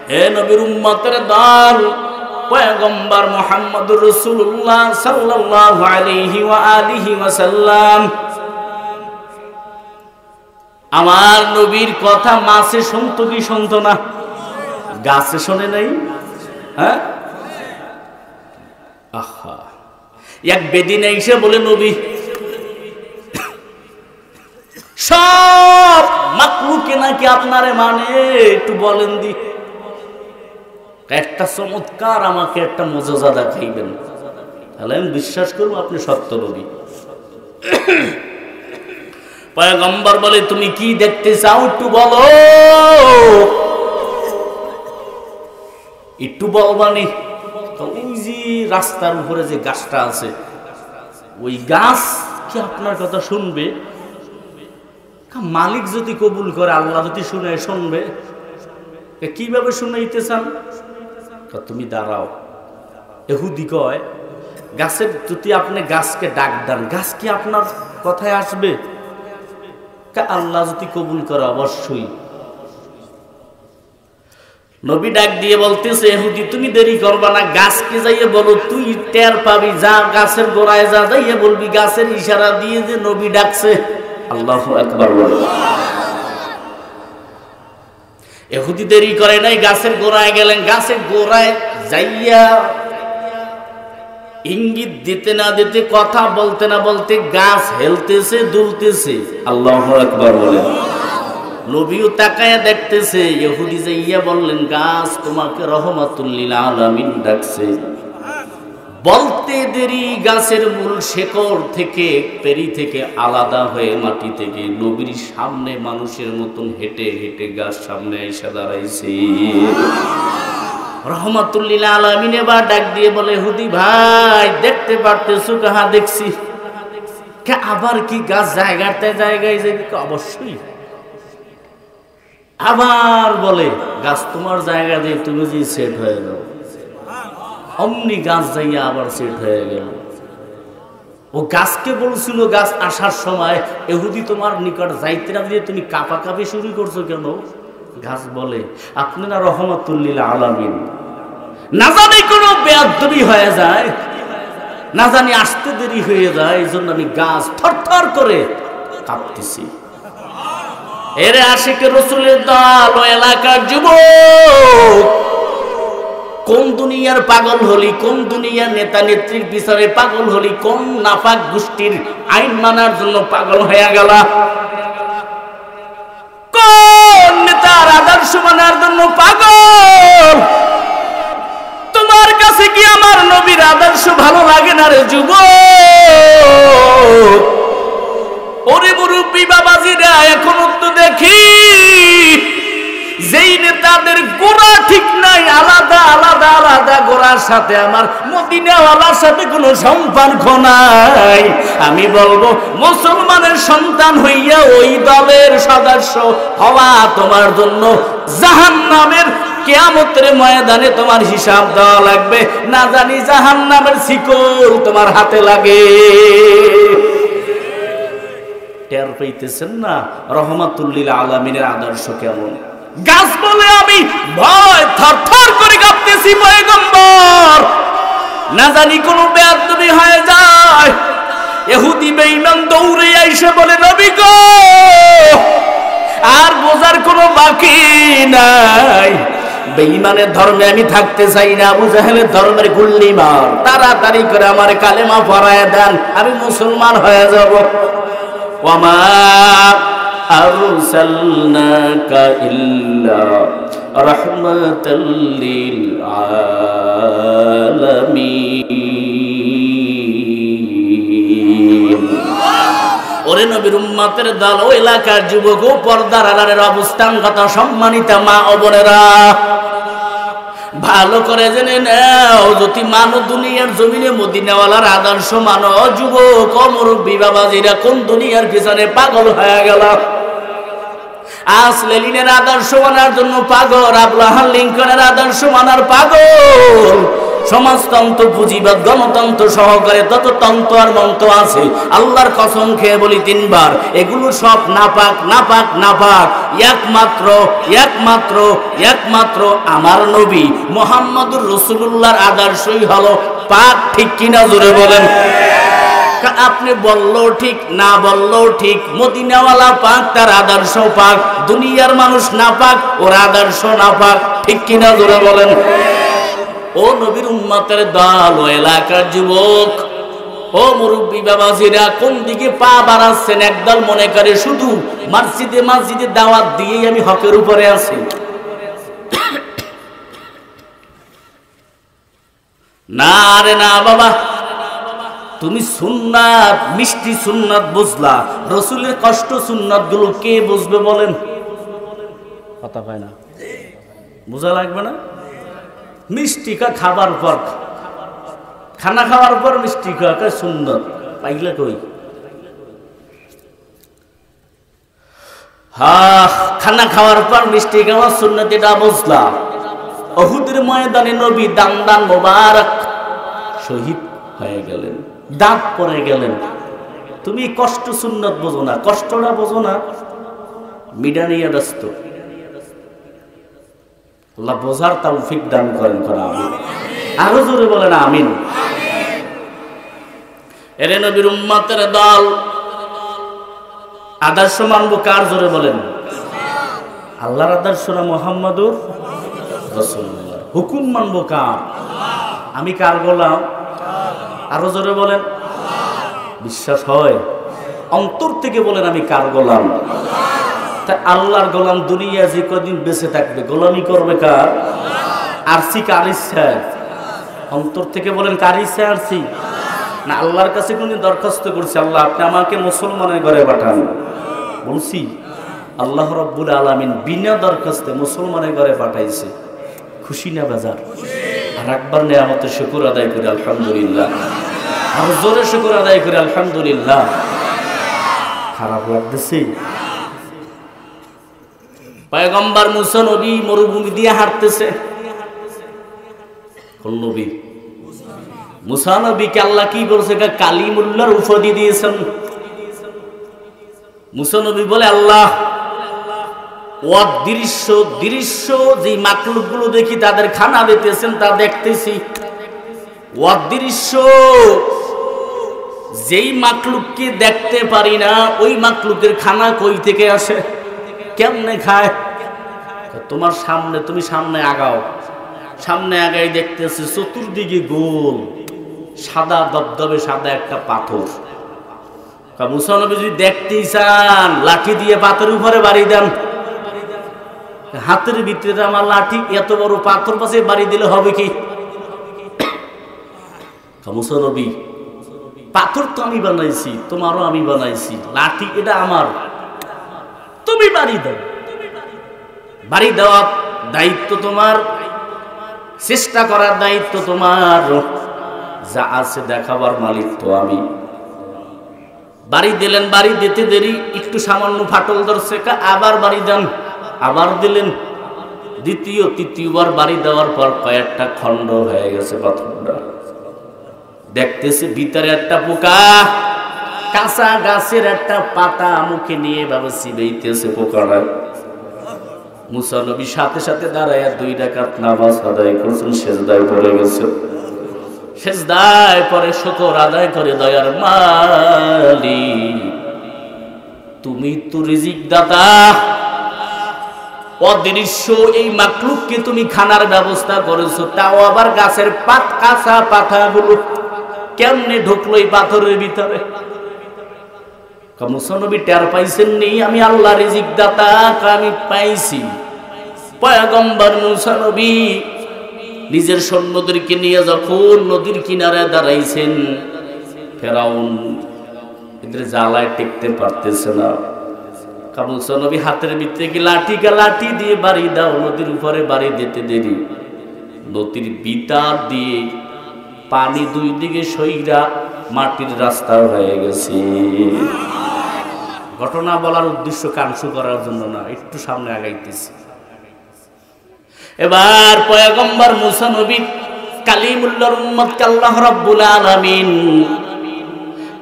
[SPEAKER 1] হে নবীর উম্মতের দল, পয়গম্বর মুহাম্মদুর রাসূলুল্লাহ সাল্লাল্লাহু আলাইহি ওয়া আলিহি ওয়াসাল্লাম, আমার নবীর কথা মাছে শুনতো কি শুনতো না? গাছে শোনে নাই? হ্যাঁ, আহা। এক বেদিনে এসে বলে, নবী সব মাকলুকে নাকি আপনারে মানে, একটু বলেন দি। একটা চমৎকার আমাকে একটা মুজিজা দেখাইবেন, তাহলে আমি বিশ্বাস করবো আপনি সত্য নবী। পয়গম্বর বলে, তুমি কি দেখতে চাও একটু বলো, একটু বলবানি। ওই যে রাস্তার উপরে যে গাছটা আছে, ওই গাছ কি আপনার কথা শুনবে? মালিক যদি কবুল করে, আল্লাহ যদি শুনে, শুনবে। কিভাবে শুনাইতে চান? তুমি দাঁড়াও। এহুদি কয়, গাছের যদি আপনি গাছকে ডাক দেন, গাছ কি আপনার কথায় আসবে? আল্লাহ যদি কবুল করে অবশ্যই। নবী ডাক দিয়ে বলতেছে, এহুদি তুমি দেরি করবা না, গাছকে যাইয়ে বলো, তুই টের পাবি, যা গাছের গোড়ায় যা, যাইয়ে বলবি গাছের ইশারা দিয়ে যে নবী ডাকছে। আল্লাহু আকবার বলো। এহুদি দেরি করে নাই, গাছের গোড়ায় গেলেন। গাছের গোড়ায় যাইয়া ইঙ্গিত দিতে না দিতে, কথা বলতে না বলতে গাছ হেলতেছে, দুলতেছে। আল্লাহু আকবার বলেন। নবীও তাকায়া দেখতেছে। ইহুদি যাইয়া বললেন, গাছ তোমাকে রহমাতুল লিল আলামিন ডাকছে। বলতে দেরি গাছের মূল শেকড় থেকে, পেরি থেকে আলাদা হয়ে মাটি থেকে নবীর সামনে মানুষের মতন হেঁটে হেঁটে গাছ সামনে এসে দাঁড়াইছে। রহমাতুল লিল আলামিন এবার ডাক দিয়ে বলে, ইহুদি ভাই দেখতে পারতেছো? কাহা দেখছি। আবার কি গাছ জায়গাতে জায়গায় যাবে? অবশ্যই। আবার বলে গাছ তোমার জায়গা দিয়ে তুমি যে সেট হয়ে যাও, অমনি গাছ যাইয়া আবার সেট হয়ে গেল। ও গাছকে বলছিল গাছ আসার সময় এহুদি তোমার নিকট যাইতে না দিয়ে তুমি কাঁপাকাঁপি শুরু করছো কেন? গাছ বলে আপনি না রহমাতুল্লিল আলামিন, না জানি কোনো বেয়াদবি হয়ে যায়, না জানি আসতে দেরি হয়ে যায়, এই জন্য আমি গাছ থরথর করে কাঁপতেছি। এরে আশিকে রসুলের দল ও এলাকার যুবক, কোন দুনিয়ার পাগল হলি, কোন দুনিয়ার নেতা নেত্রীর বিচারে পাগল হলি, কোন নাফাক গোষ্ঠীর আইন মানার জন্য পাগল হয়ে গেল, কোন নেতার আদর্শ মানার জন্য পাগল? তোমার কাছে কি আমার নবীর আদর্শ ভালো লাগে না রে যুবক? ওরে মুরব্বী বাবাজিরা, এখনো তো দেখি যেই নেতাদের গোড়া ঠিক নাই, আলাদা আলাদা আলাদা গোড়ার সাথে আমার মদিনাওয়ালার সাথে কোনো সম্পর্ক নাই। আমি বলবো মুসলমানের সন্তান হইয়া ওই দলের সদস্য হওয়া তোমার জন্য জাহান্নামের কিয়ামতের ময়দানে তোমার হিসাব দেওয়া লাগবে, না জানি জাহান্নামের শিকল তোমার হাতে লাগে। টের পাইতেছেন না রহমাতুল্লিল আলামিনের আদর্শ কেমন? গাছ বলে আমি ভয় থরথর করে কাঁপতেছি পয়গম্বর, না জানি কোনো বেয়াদবি হয়ে যায়। ইহুদি বেঈমান দৌড়ে আইসে বলে নবী গো, আর বোঝার কোনো বাকি নাই, বেঈমানের ধর্মে আমি থাকতে চাই না, আবু জাহেলের ধর্মের গুল্লি মার, তাড়াতাড়ি করে আমার কালেমা পড়ায় দেন, আমি মুসলমান হয়ে যাব। ওয়ামা আরসালনাকা ইল্লা রাহমাতাল লিল আলামিন। ওরে নবীর উম্মতের দল, ও এলাকার যুবক, ও পর্দার আড়ালের অবস্থান কথা সম্মানিত মা ও বোনেরা, ভালো করে জেনে নাও, যদি মানো দুনিয়ার জমিনে মদিনাওয়ালার আদর্শ মানো, যুবক ও মুরব্বী বাবাজিরা, কোন দুনিয়ার পিছনে পাগল হয়ে গেল? লেনিনের আদর্শ মানার জন্য পাগল, আব্রাহাম লিঙ্কনের আদর্শ মানার পাগল, সমাজতন্ত্র পুঁজিবাদ গণতন্ত্র সহকারে তত তন্ত্র আর মন্ত্র আছে, আল্লাহর কসম খেয়ে বলি তিনবার, এগুলো সব নাপাক নাপাক নাপাক। একমাত্র একমাত্র একমাত্র আমার নবী মুহাম্মদুর রাসূলুল্লাহর আদর্শই হলো পাক। ঠিক কিনা জোরে বলেন? আপনি বললেও ঠিক, না বললেও ঠিক, মদিনাওয়ালা পাক, তার আদর্শ পাক, দুনিয়ার মানুষ না পাক, ওর আদর্শ না পাক। ঠিক কিনা জোরে বলেন? ও নবীর উম্মতের দল, ও এলাকার যুবক, ও মুরব্বী বাবাজিরা, কোন দিকে পা বাড়াচ্ছেন? একদল মনে করে শুধু মসজিদে মসজিদে দাওয়াত দিয়েই আমি হকের উপরে আছি। না রে না বাবা, তুমি সুন্নাত, মিষ্টি সুন্নাত বুঝলা, রসুলের কষ্ট সুন্নাত গুলো কে বুঝবে বলেন? কথা পায় না, বোঝা লাগবে না? মিষ্টি খাবার পর, খানা খাওয়ার পর মিষ্টি খাওয়া সুন্নত পাইলে কই? খানা খাওয়ার পর মিষ্টি খাওয়া সুন্নত, এটা বুঝলা। উহুদের ময়দানে নবী দান দান মোবারক শহীদ হয়ে গেলেন, দাঁত পড়ে গেলেন। তুমি কষ্ট সুন্নত বোঝো না, কষ্টটা বোঝো না, মিডা নিয়ে ব্যস্ত। আল্লাহ বোঝার তৌফিক দান করেন। আমিন। আরো জোরে বলেন আমিন। এরে নবীর উম্মতের দল, আদর্শ মানবো কার? জোরে বলেন। আল্লাহর আদর্শ না মুহাম্মাদুর রাসূলুল্লাহ? হুকুম মানবো কার? আমি কার গোলাম? আরো জোরে বলেন। বিশ্বাস হয়? অন্তর থেকে বলেন আমি কার গোলাম? তাই আল্লাহর গোলাম দুনিয়া যে কদিন বেঁচে থাকবে গোলামি করবে কার? আরসি কার ইচ্ছা? অন্তর থেকে বলেন কার ইচ্ছা আরসি? না আল্লাহর কাছে কোনদিন দরখাস্ত করছি, আল্লাহ আপনি আমাকে মুসলমানের ঘরে পাঠান? বলছি? আল্লাহ রাব্বুল আলামিন বিনা দরখাস্তে মুসলমানের ঘরে পাঠাইছে। খুশি না বাজার? আর একবার নিয়ামতের শুকর আদায় করি আলহামদুলিল্লাহ। আর জোরে শুকর আদায় করি আলহামদুলিল্লাহ। খারাপ লাগতেছে? পয়গম্বর মুসা নবী মরুভূমি দিয়ে হাঁটতেছে। কোন নবী? মুসা নবীকে আল্লাহ কি বলছে? কালিমুল্লাহর উপাধি দিয়েছেন। মুসা নবী বলে, আল্লাহ অদৃশ্য দৃশ্য যে মাকলুকগুলো দেখি তাদের খানা দিতেছেন তা দেখতেছি। অদৃশ্য যেই মাকলুককে দেখতে পারি না ওই মাকলুকের খানা কই থেকে আসে, কেমনে খায়? তোমার সামনে, তুমি সামনে আগাও, সামনে আগাই দেখতেছি চতুর্দিকে গোল সাদা দবদবে সাদা একটা পাথর। মুসা নবী যদি দেখতেই চান লাঠি দিয়ে পাথরের উপরে বাড়ি দেন। হাতের ভিতরে আমার লাঠি, এত বড় পাথর পাশে বাড়ি দিলে হবে কি? মুসা নবী, পাথর তো আমি বানাইছি, তোমারও আমি বানাইছি, লাঠি এটা আমার, তুমি বাড়ি দাও। বাড়ি দেওয়ার দায়িত্ব তোমার, চেষ্টা করার দায়িত্ব তোমার, যা আছে দেখাবার মালিক তো আমি। বাড়ি দিলেন, বাড়ি দিতে দেরি, একটু সামান্য ফাটল ধরছে, আবার বাড়ি দেন, আবার দিলেন। দ্বিতীয় তৃতীয়বার বাড়ি দেওয়ার পর কয়েকটা খণ্ড হয়ে গেছে পাথরটা। দেখতেছে ভিতরে একটা পোকা, কাঁচা গাছের একটা পাতা মুখে নিয়ে ভাবে চিবাইতেছে পোকাটা। মুসা নবী সাথে সাথে দাঁড়ায় 2 রাকাত নামাজ আদায় করছেন, সেজদায় পড়ে গেছে। সেজদায় পরে শুকর আদায় করে, দয়ার মালিক তুমি তো রিজিক দাতা, অদৃশ্য এই মাকলুককে তুমি খানার ব্যবস্থা করেছো, তাও আবার গাছের কাঁচা পাতাগুলো কেমনে ঢুকলো এই পাথরের ভিতরে? মুসা নবী টের পাইছেন নি আমি আল্লাহ রিজিক দাতা? আমি পাইছি। পয়গম্বর মুসা নবী নিজের সৈন্যদেরকে নিয়ে যখন নদীর কিনারে দাঁড়াইছেন, ফেরাউন এদের জ্বালায় টিকতে পারতেছে না। মুসা নবী হাতের ভিতরে কি লাঠি দিয়ে বাড়ি দাও, নদীর উপরে বাড়ি দিতে দেরি, নদীর ভিতর দিয়ে পানি 2 দিকে সইরা মাটির রাস্তা হয়ে গেছে। ঘটনা বলার উদ্দেশ্য কাংশু করার জন্য না, একটু সামনে আগাইতেছি। এবার পয়গম্বর মুসা নবী কালিমুল্লাহর উম্মতকে আল্লাহ রাব্বুল আলামিন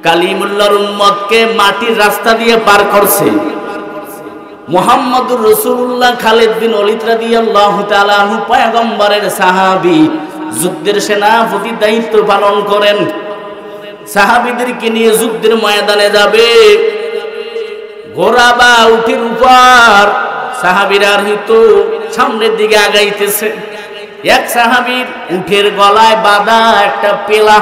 [SPEAKER 1] কালিমুল্লাহর উম্মতকে মাটির রাস্তা দিয়ে পার করছে। মুহাম্মদুর রাসূলুল্লাহ খালিদ বিন ওলীদ রাদিয়াল্লাহু তাআলা আনহু পয়গম্বরের সাহাবী, যুদ্ধের সেনাপতি দায়িত্ব পালন করেন। সাহাবীদেরকে নিয়ে যুদ্ধের ময়দানে যাবে, ঘোড়া বা উটের উপর সাহাবীরা হয়তো সামনের দিকে আগাইতেছে। এক সাহাবীর উটের গলায় বাঁধা একটা পেলা।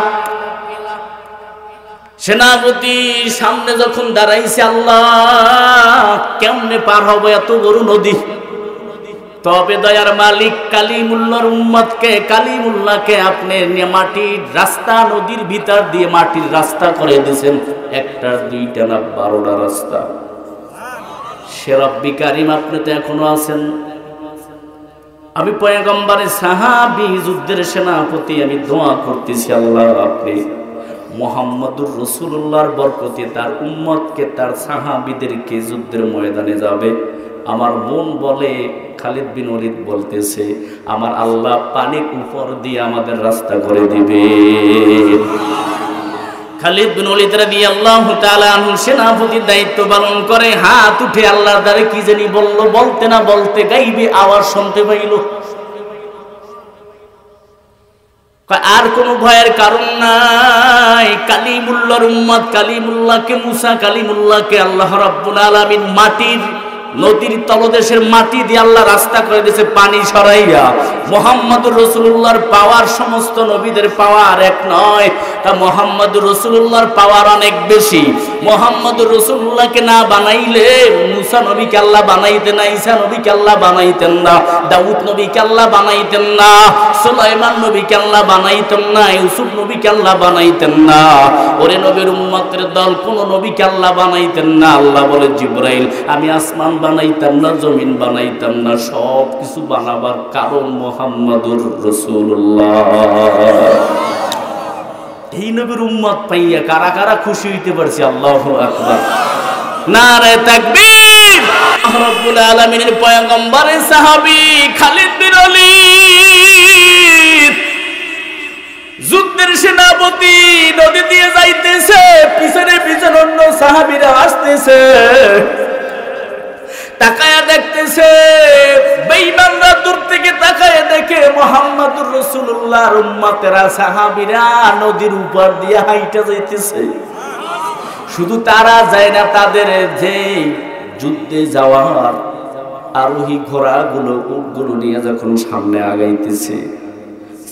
[SPEAKER 1] সেনাপতি সামনে যখন দাঁড়াইছে, আল্লাহ কেমনে পার হবো এত বড় নদী? তবে দয়ার মালিক কালিমুল্লাহর উম্মতকে, কালিমুল্লাহকে আপনি মাটির রাস্তা, নদীর ভিতর দিয়ে মাটির রাস্তা করে দিয়েছেন। 1টা 2টা না 12টা রাস্তা। সে রব্বি কারিম, আপনি তো এখনো আছেন। আমি পয়গম্বরের সাহাবী, যুদ্ধের সেনাপতি, আমি দোয়া করতেছি, আল্লাহ আপনি মুহাম্মদুর রাসূলুল্লাহর বরকতে তার উম্মতকে, তার সাহাবীদেরকে যুদ্ধের ময়দানে যাবে। আমার মন বলে, খালিদ বিন ওলীদ বলতেছে, আমার আল্লাহ পানির উপর দিয়ে আমাদের রাস্তা করে দিবে। খালিদ বিন ওলীদ রাদিয়াল্লাহু তাআলা আনহু সেনাপতির দায়িত্ব পালন করে। হাত উঠে আল্লাহর দ্বারে কি জানি বলল, বলতে না বলতে গাইবে আওয়াজ শুনতে পাইল। আর কোন ভয়ের কারণ নাই। কালিমুল্লাহর উম্মত, কালিমুল্লাহকে, মুসা কালিমুল্লাহকে আল্লাহ রাব্বুল আলামিন মাটির, নদীর তলদেশের মাটি দিয়ে আল্লাহ রাস্তা করে দিয়েছে, পানি সরাইয়া। মুহাম্মদুর রাসূলুল্লাহর পাওয়ার সমস্ত নবীদের পাওয়ার এক নয়, তা মুহাম্মদুর রাসূলুল্লাহর পাওয়ার অনেক বেশি। মুহাম্মদুর রাসূলুল্লাহকে না বানাইলে মুসা নবীকে আল্লাহ বানাইতেন না, ঈসা নবীকে আল্লাহ বানাইতেন না, দাউদ নবীকে আল্লাহ বানাইতেন না, সুলাইমান নবীকে আল্লাহ বানাইতেন না, ইউসুফ নবীকে আল্লাহ বানাইতেন না। ওরে নবীর উম্মতের দল, কোন নবীকে আল্লাহ বানাইতেন না। আল্লাহ বলে, জিবরাইল আমি আসমান বানাইতাম না, জমিন বানাইতাম না, সব কিছু বানাবার কারণ মুহাম্মদুর রাসূলুল্লাহ। এই নবীর উম্মত পাইয়া কারা কারা খুশি হইতে পারছে? আল্লাহু আকবার, নারে তাকবীর। রব্বুল আলামিনের পয়গম্বরের সাহাবী খালিদ বিন ওলীদ যুদ্ধের সেনাপতি নদী দিয়ে যাইতেছে, পিছনে পিছনে অন্য সাহাবীরা আসতেছে, তাকায়া দেখতেছে বেঈমানরা দূর থেকে তাকায়া দেখে মুহাম্মদুর রাসূলুল্লাহর উম্মতেরা সাহাবীরা নদীর উপর দিয়ে হাইটা যাইতেছে। শুধু তারা যায় না, তাদের যে যুদ্ধে যাওয়ার আরোহী ঘোড়াগুলো উটগুলো নিয়ে যখন সামনে আগাইতেছে,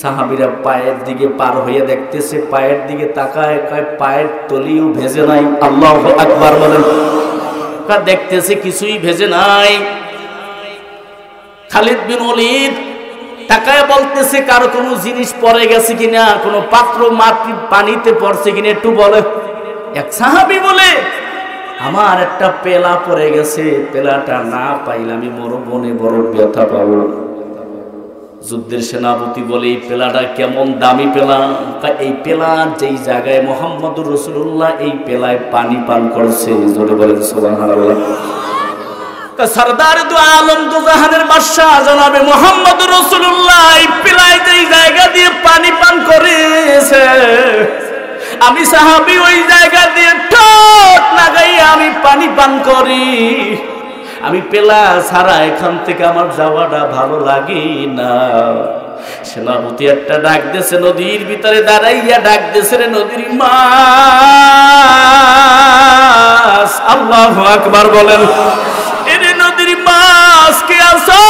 [SPEAKER 1] সাহাবীরা পায়ের দিকে পার হয়ে দেখতেছে, পায়ের দিকে তাকায়, পায়ের তলিও ভেজে নাই। আল্লাহু আকবার বলেন। দেখতেছে কিছুই ভেজে নাই। খালিদ বিন ওলীদ তাকায় বলতেছে কারো কোনো জিনিস পড়ে গেছে কিনা, কোনো পাত্র মাটি পানিতে পড়ছে কিনা একটু বলে। এক সাহাবী বলে আমার একটা পেলা পড়ে গেছে, পেলাটা না পাইলে আমি মরবনে বড় ব্যথা পাবো। যুদ্ধের সেনাপতি বলে এই পেলাটা কেমন দামি পেলা? এই পেলা যেই জায়গায় মুহাম্মদুর রাসূলুল্লাহ এই পেলায় পানি পান করছে, জোরে বলেন সুবহানাল্লাহ। সরদার দু আলম দু জাহানের বাদশা জনাবে মুহাম্মদুর রাসূলুল্লাহ এই পেলায় যেই জায়গা দিয়ে পানি পান করেছে, আমি সাহাবী ওই জায়গা দিয়ে ঠোঁট লাগাইয়া আমি পানি পান করি। আমি পেলা ছাড়া এখান থেকে আমার যাওয়াটা ভালো লাগে না। সেনাপতি একটা ডাক দিয়েছে, নদীর ভিতরে দাঁড়াইয়া ডাক দিয়েছে, রে নদীর মাছ। আল্লাহু আকবার বলেন। এরে নদীর মাছ কে আছো?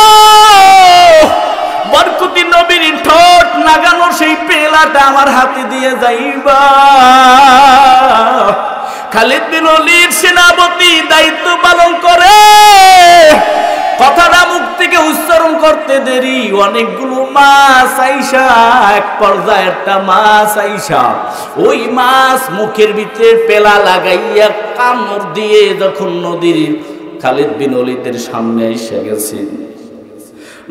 [SPEAKER 1] বরকতি নবীর ঠোঁট লাগানো সেই পেলাটা আমার হাতে দিয়ে যাইবা। খালিদ বিন ওলীদ সেনাপতি দায়িত্ব পালন করে, কথাটা মুখ থেকে উচ্চারণ করতে দেরি, অনেকগুলো মাছ আইসা এক পর্যায়ে একটা মাছ আইসা ওই মাছ মুখের ভিতরে পেলা লাগাইয়া কামড় দিয়ে যখন নদীর খালিদ বিন ওলীদের সামনে এসে গেছে,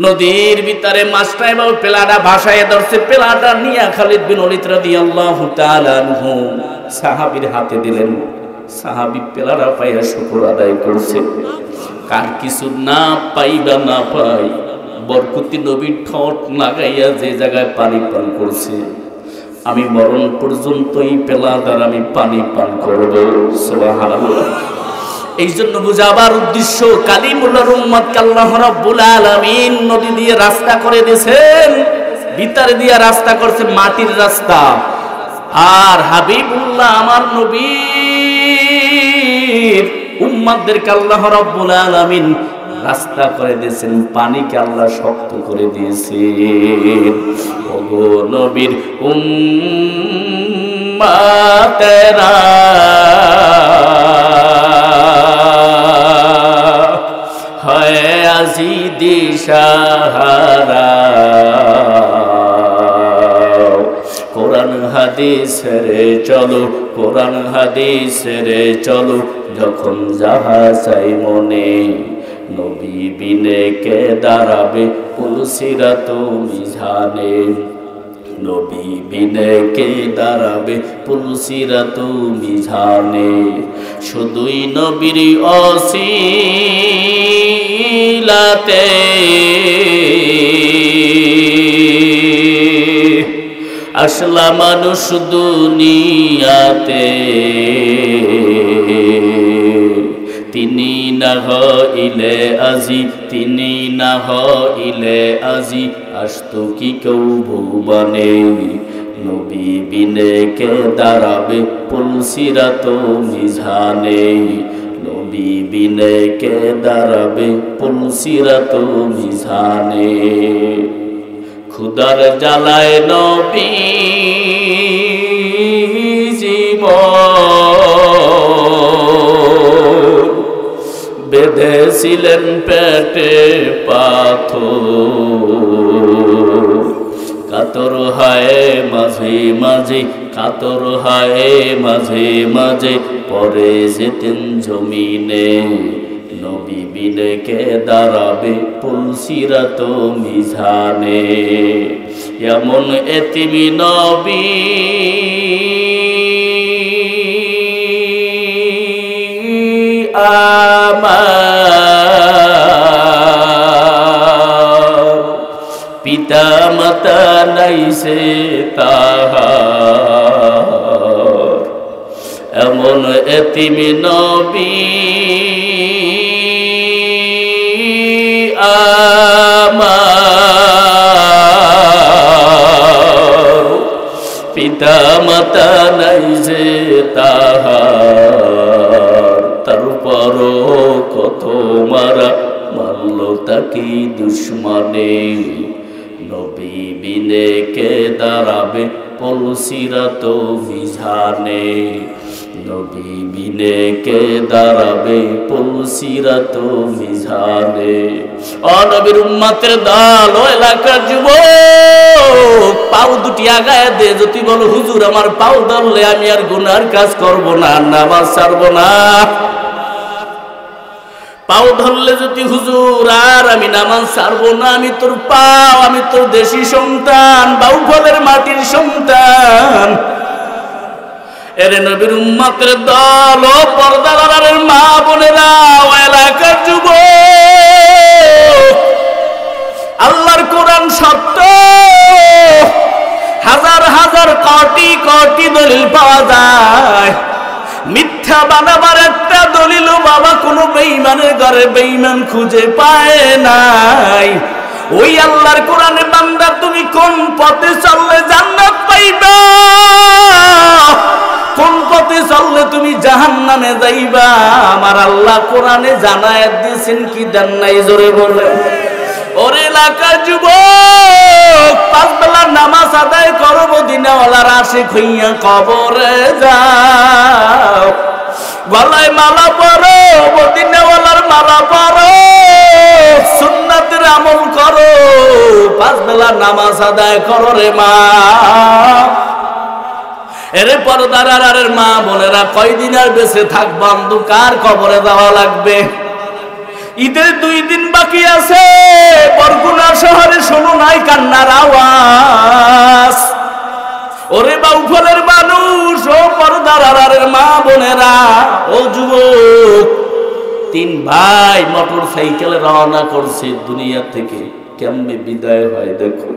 [SPEAKER 1] নদীর ভিতরে মাছটা এবং পেলাটা ভাসায় ধরছে, পেলাটা নিয়ে খালিদ বিন ওলীদ রাদিয়াল্লাহু তাআলা আনহু সাহাবীর হাতে দিলেন। সাহাবী পেলাটা পাইয়া শুকর আদায় করছে। কার কিছু না পাইবা না পাই, বরকতি নবীর ঠোঁট লাগাইয়া যে জায়গায় পানি পান করছে, আমি মরণ পর্যন্ত এই পেলা দ্বারা আমি পানি পান করব। সুবহানাল্লাহ। এই জন্য বুঝাবার উদ্দেশ্য, কালিমুল্লাহর উম্মতকে আল্লাহ রাব্বুল আলামিন নদী দিয়ে রাস্তা করে দিয়েছেন, ভিতরে দিয়ে রাস্তা করছেন মাটির রাস্তা। আর হাবিবুল্লাহ আমার নবীর উম্মতদেরকে আল্লাহ রাব্বুল আলামিন রাস্তা করে দিয়েছেন, পানিকে আল্লাহ শক্ত করে দিয়েছেন। ওগো নবীর উম্মতেরা হয় আজি দিশাহারা, কোরআন হাদিস রে চলো, কোরআন হাদিস রে চলো, যখন যাহা চাই মনে, নবী বিনে কে দাঁড়াবে পুলসিরাত মিজানে, নবী বিনে কে দাঁড়াবে পুলসিরাত মিজানে। শুধুই নবীর অসিলাতে আসলা মানুষ দুনিয়াতে, তিনি না হইলে আজি, তিনি না হইলে আজি আসতো কি কেউ ভুবনে, নবী বিনে কে দাঁড়াবে পুলসিরাত মিজানে, নবী বিনে কে দাঁড়াবে পুলসিরাত মিজানে। খুদার জ্বালায় নবী জীবন বেঁধেছিলেন পেটে পাথর, কাতর হায় মাঝে মাঝে, কাতর হায় মাঝে মাঝে পরে যেতেন জমিনে, নবী বিনে কে দাঁড়াবে পুলসিরাত মিজানে। এমন এতিমি নবী আমার পিতা মাতা নাই সে তাহার, এমন এতিম নবী আমার, পিতা মাতা নাই যে তাহার, তারপরও কত মারা মারল তাকে দুশ্মনে। নবী বিনে কে দাঁড়াবে পলসিরাত মিজানে, নবী বিনে কে দাঁড়াবে পলসিরাত মিজানে। ও নবীর উম্মতের দল, ও এলাকার যুবক, পাও দুটি আগায় দে। যদি বলো হুজুর আমার পাও ধরলে আমি আর গুনার কাজ করব না, নামাজ ছাড়ব না। পাও ধরলে যদি হুজুর আর আমি নামাজ ছাড়ব না, আমি তোর পাও, আমি তোর দেশি সন্তান, বাউফলের মাটির সন্তান। এরে নবীর উম্মতের দল, ও পর্দার আড়ালের মা বোনেরা, ও এলাকার যুবক, আল্লাহর কোরআন সত্য, হাজার হাজার কোটি কোটি দলিল পাওয়া যায়। মিথ্যা বানাবার একটা দলিল বাবা কোনো বেঈমানের ঘরে বেঈমান খুঁজে পায় নাই। ওই আল্লাহর কোরআনে বান্দা তুমি কোন পথে চললে জান্নাত পাইবা, কোন পথে চললে তুমি জাহান্নামে যাইবা, আমার আল্লাহ কোরআনে জানায় দিয়েছেন কি দেন নাই, জোরে বলে। ওরে এলাকার যুবক, পাঁচ বেলা নামাজ আদায় করো, মদিনাওয়ালার আশিক হইয়া কবরে যাও, গলায় মালা পরো, মদিনাওয়ালার মালা পরো, সুন্নাতের আমল করো, পাঁচ বেলা নামাজ আদায় করো রে মা। এরে পর্দার আড়ালের মা বোনেরা, কয়দিন আর বেঁচে থাকবো, অন্ধকার কবরে যাওয়া লাগবে। ঈদের 2 দিন বাকি আছে, বরগুনা শহরে শোনো নাই কান্নার আওয়াজ। ওরে বাউফলের মানুষ, ও পর্দার আড়ালের মা বোনেরা, ও যুবক, 3 ভাই মোটর সাইকেলে রওনা করছে দুনিয়া থেকে। কেমনে বিদায় হয় দেখো।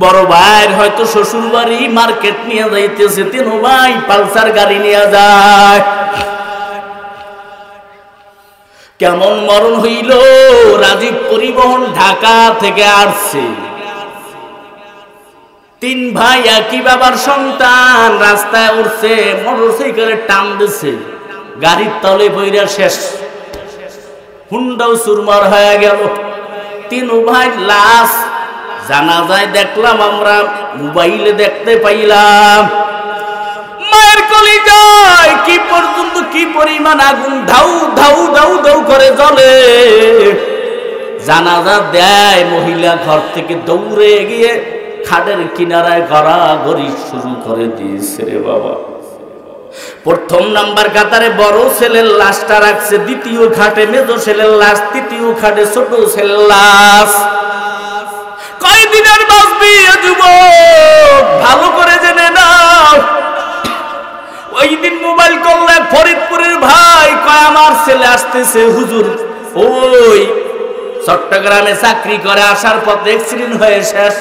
[SPEAKER 1] বড় ভাইয়ের হয়তো শ্বশুর বাড়ি মার্কেট নিয়ে যাইতেছে, 3 ভাই পালসার গাড়ি নিয়ে যায়। কেমন মরণ হইল, রাজীব পরিবহন ঢাকা থেকে আসছে, 3 ভাই একই বাবার সন্তান, রাস্তায় উঠছে, মোটরসাইকেলে টান দিছে, গাড়ির তলে বইরা শেষ, হুন্ডাও চুরমার হয়ে গেল। 3 ভাই লাশ জানাজায় দেখলাম আমরা, মোবাইলে দেখতে পাইলাম। মায়ের কলিজায় কি পর্যন্ত কি পরিমাণ আগুন ধাউ ধাউ ধাউ ধাউ করে জ্বলে। জানাজা দেয় মহিলা ঘর থেকে দৌড়ে গিয়ে খাটের কিনারায় গড়াগড়ি শুরু করে দিয়েছে রে বাবা। প্রথম নাম্বার কাতারে বড় ছেলের লাশটা রাখছে, দ্বিতীয় খাটে মেজো ছেলের লাশ, তৃতীয় খাটে ছোট ছেলের লাশ। কয়দিনের বাঁচবি যুবক, ভালো করে জেনে নাও। ওই দিন মোবাইল করলে ফরিদপুরের ভাই কয় আমার ছেলে আসতেছে হুজুর, ওই চট্টগ্রামে চাকরি করে আসার পথে অ্যাক্সিডেন্ট হয়ে শেষ।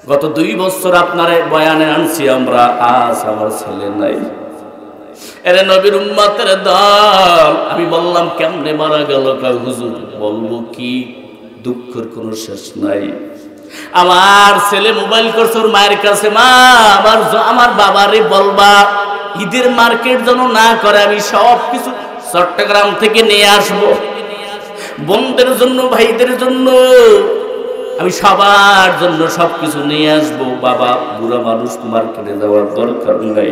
[SPEAKER 1] গত 2 বছর আপনার বয়ানে আনছি আমরা, আজ আমার ছেলে নাই। এরে নবীর উম্মতের দল, আমি বললাম কেমনে মারা গেল, কয় হুজুর বলবো কি, দুঃখের কোনো শেষ নাই। আমার ছেলে মোবাইল করছে ওর মায়ের কাছে, মা আমার বাবারে বলবা ঈদের মার্কেট যেন না করে, আমি সব কিছু চট্টগ্রাম থেকে নিয়ে আসবো, বোনদের জন্য ভাইদের জন্য, আমি সবার জন্য সবকিছু নিয়ে আসবো। বাবা বুড়া মানুষ, মার্কেটে যাওয়ার দরকার নাই।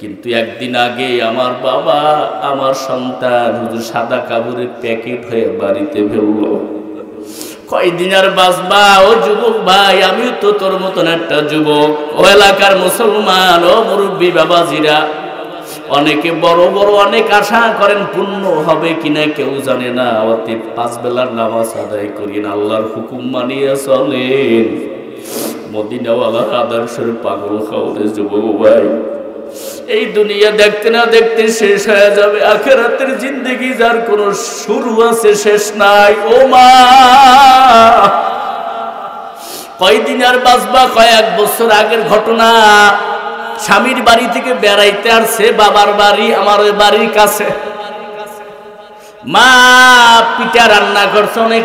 [SPEAKER 1] কিন্তু একদিন আগে আমার বাবা আমার সন্তান হুজুর সাদা কাপড়ের প্যাকেট হয়ে বাড়িতে ফেললো। কয়দিন আর বাঁচবা ও যুবক ভাই, আমিও তো তোর মতন একটা যুবক। ও এলাকার মুসলমান, ও মুরব্বী বাবাজিরা, অনেকে বড় বড় অনেক আশা করেন, পূর্ণ হবে কিনা কেউ জানে না। অতএব 5 বেলার নামাজ আদায় করেন, আল্লাহর হুকুম মানিয়ে চলেন, মদিনাওয়ালার আদর্শের পাগল খাওয়ারে যুবক ভাই। এই দুনিয়া দেখতে না দেখতে শেষ হয়ে যাবে, আখিরাতের জিন্দেগি যার কোনো শুরু আছে শেষ নাই। ও মা, কয়দিন আর বাঁচবা? কয়েক বছর আগের ঘটনা। স্বামীর বাড়ি থেকে বেড়াইতে আসছে, বাবার বাড়ি আমার ওই বাড়ির কাছে। মা পিঠা রান্না করছে, অনেক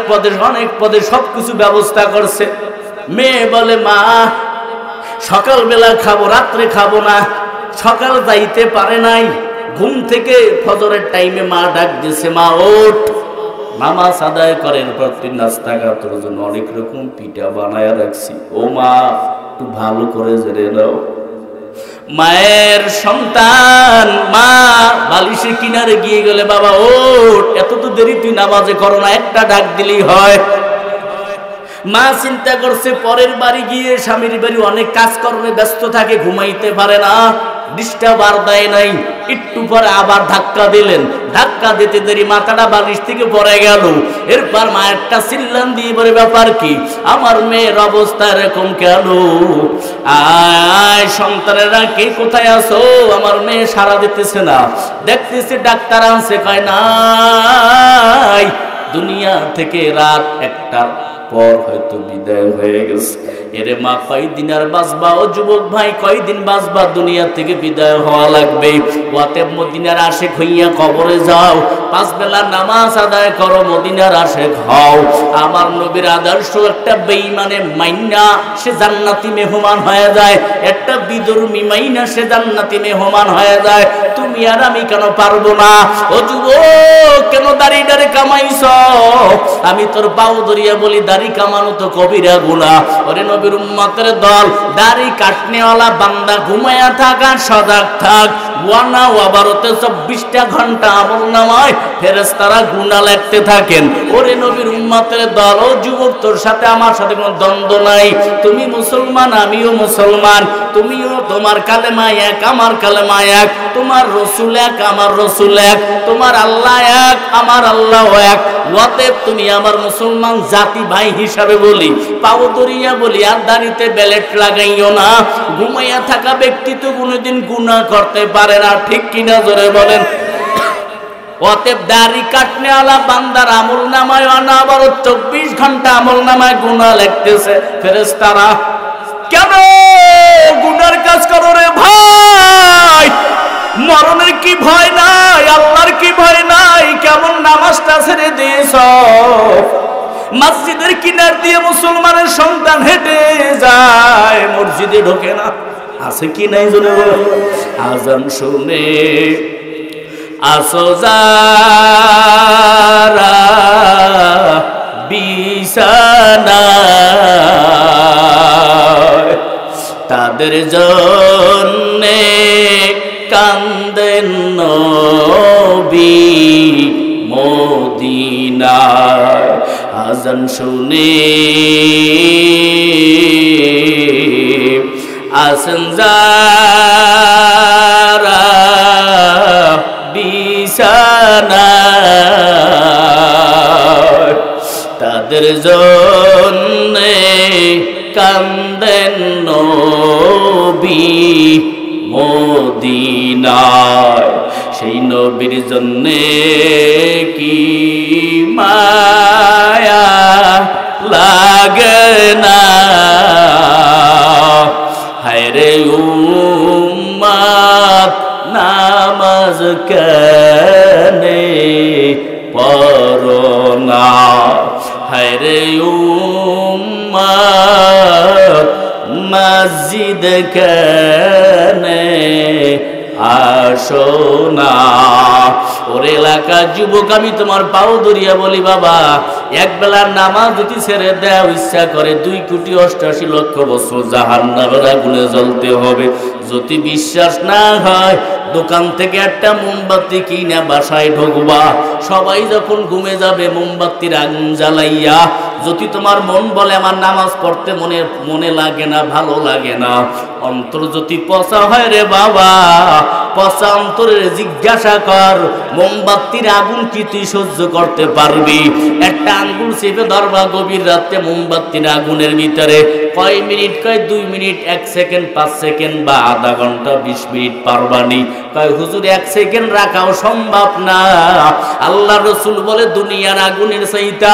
[SPEAKER 1] পদে সবকিছু ব্যবস্থা করছে। মেয়ে বলে, মা সকালবেলা খাবো, রাত্রে খাবো না। সকাল যাইতে পারে নাই, ঘুম থেকে ফজরের টাইমে মা ডাক দিয়েছে, মা ওঠ, নামাজ আদায় করেন, পর তুই নাস্তা খা, তোর জন্য অনেক রকম পিঠা বানায় রাখছি। ও মা, একটু ভালো করে জেনে নাও। মায়ের সন্তান মা বালিশের কিনারে গিয়ে গেলে, বাবা ওঠ, এত তো দেরি তুই নামাজে করো না, একটা ডাক দিলেই হয়। মা চিন্তা করছে, পরের বাড়ি গিয়ে স্বামীর বাড়ি অনেক কাজকর্মে ব্যস্ত থাকে, ঘুমাইতে পারে না, ডিস্টার্ব আর দেয় নাই। একটু পরে আবার ধাক্কা দিলেন, ধাক্কা দিতে দেরি মাথাটা বালিশ থেকে পড়ে গেল। এরপর মা একটা চিল্লান দিয়ে বলে, ব্যাপার কি? আমার মেয়ের অবস্থা এরকম কেন? আয় সন্তানেরা, কে কোথায় আছো? আমার মেয়ে সাড়া দিতেছে না। দেখতেছে ডাক্তার আনছে, কয় নাই, দুনিয়া থেকে রাত 1টার পর হয়তো বিদায় হয়ে গেছে। এরে মা, কয়দিন আর বাঁচবা? ও যুবক ভাই, কয়দিন বাঁচবা? দুনিয়া থেকে বিদায় হওয়া লাগবে। অতএব মদিনার আশিক হইয়া কবরে যাও, 5 বেলা নামাজ আদায় করো, মদিনার আশিক হও। আমার নবীর আদর্শ, একটা বেঈমানে মাইনা সে জান্নাতি মেহমান হয়ে যায়, একটা বিধর্মী মাইনা সে জান্নাতি মেহমান হয়ে যায়। তুমি আর আমি কেন পারবো না? ও যুবক, কেন দাড়ি কামাইছ? আমি তোর পাও ধরিয়া বলি, দাড়ি কামানো তো কবিরা গুনাহ। ওরে নবীর উম্মতের দল, দাড়ি কাটনেওয়ালা বান্দা ঘুমায়া থাক আর সজাগ থাক। ওয়ানা ওয়াবারতে 24টা ঘন্টা আমলনামায় ফেরেশতারা গুনাহ লিখতে থাকেন। ওরে নবীর উম্মতের দল, ও যুবক, তোর সাথে আমার সাথে কোনো দ্বন্দ্ব নাই। তুমি মুসলমান, আমিও মুসলমান। তুমিও, তোমার কালেমা এক, আমার কালেমা এক। তোমার রাসূল এক, আমার রাসূল এক। তোমার আল্লাহ এক, আমার আল্লাহ এক। অতএব তুমি আমার মুসলমান জাতি ভাই হিসাবে বলি, পাও ধরিয়া বলি, আর দাড়িতে বেলেট লাগাইও না। ঘুমাইয়া থাকা ব্যক্তি তো কোনোদিন গুনাহ করতে পারে না, ঠিক কিনা জোরে বলেন। অতএব দাড়ি কাটনেওয়ালা বান্দার আমলনামায় অনবরত 24 ঘন্টা আমলনামায় গুনাহ লিখতেছে ফেরেশতারা। কেন গুনার কাজ করো রে ভাই? মরণের কি ভয় নাই? আল্লাহর কি ভয় নাই? কেমন নামাজটা ছেড়ে দিয়েছ? মসজিদের কিনার দিয়ে মুসলমানের সন্তান হেঁটে যায়, মসজিদে ঢোকে না। আছে কি নাই জোরে বলো? আজান শুনে আসো যারা বিছানায়, তাদের জন্যে কান্দেন নবী মদিনায়। আজান শুনে আসেন যারা বিছানায়, তাদের জন্যে কান্দেন নবী মদিনায়। সেই নবীর জন্যে কি মায়া লাগে না? হায়রে উম্মত, নামাজ কেনে পড়ো না? হায়রে উম্মত, মসজিদ কেনে আসো না? ওরে এলাকার যুবক, আমি তোমার পাও ধরিয়া বলি, বাবা, এক বেলার নামাজ যদি ছেড়ে দেও, ইচ্ছা করে 2,88,00,000 বছর জাহান্নামের আগুনে জ্বলতে হবে। যদি বিশ্বাস না হয়, দোকান থেকে একটা মোমবাতি কিনা বাসায় ঢুকবা, সবাই যখন ঘুমে যাবে মোমবাতির আগুন জ্বালাইয়া। যদি তোমার মন বলে আমার নামাজ পড়তে মনে লাগে না, ভালো লাগে না, অন্তর যদি পচা হয় রে বাবা, পচা অন্তরে জিজ্ঞাসা কর, মোমবাতির আগুন কি তুই সহ্য করতে পারবি? একটা আঙ্গুল চেপে ধরবা গভীর রাতে মোমবাতির আগুনের ভিতরে, কয় মিনিট, কয় 2 মিনিট, 1 সেকেন্ড, 5 সেকেন্ড বা আধা ঘন্টা 20 মিনিট পারবানি? কয় হুজুর 1 সেকেন্ড রাখাও সম্ভব না। আল্লাহ রাসূল বলে দুনিয়ার আগুনের চাইতে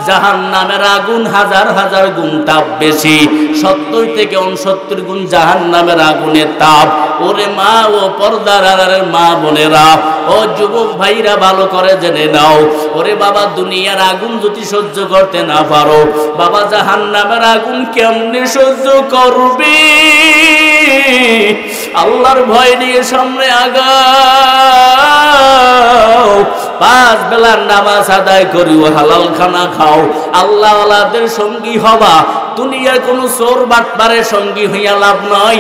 [SPEAKER 1] জাহান্নামের আগুন হাজার হাজার গুণ তাপ বেশি, 70 থেকে 69 গুণ জাহান্নামের আগুনের তাপ। ওরে মা ও পর্দার আড়ালের মা বোনেরা, ও যুবক ভাইরা ভালো করে জেনে নাও, ওরে বাবা দুনিয়ার আগুন যদি সহ্য করতে না পারো, বাবা জাহান্নামের আগুন কেমনে সহ্য করবে? আল্লাহর ভয় নিয়ে সামনে আগাও, 5 বেলার নামাজ আদায় করিও, হালাল খানা খাও, আল্লাহ ওয়ালাদের সঙ্গী হবা। দুনিয়ার কোন চোর বাটপারের সঙ্গী হইয়া লাভ নাই,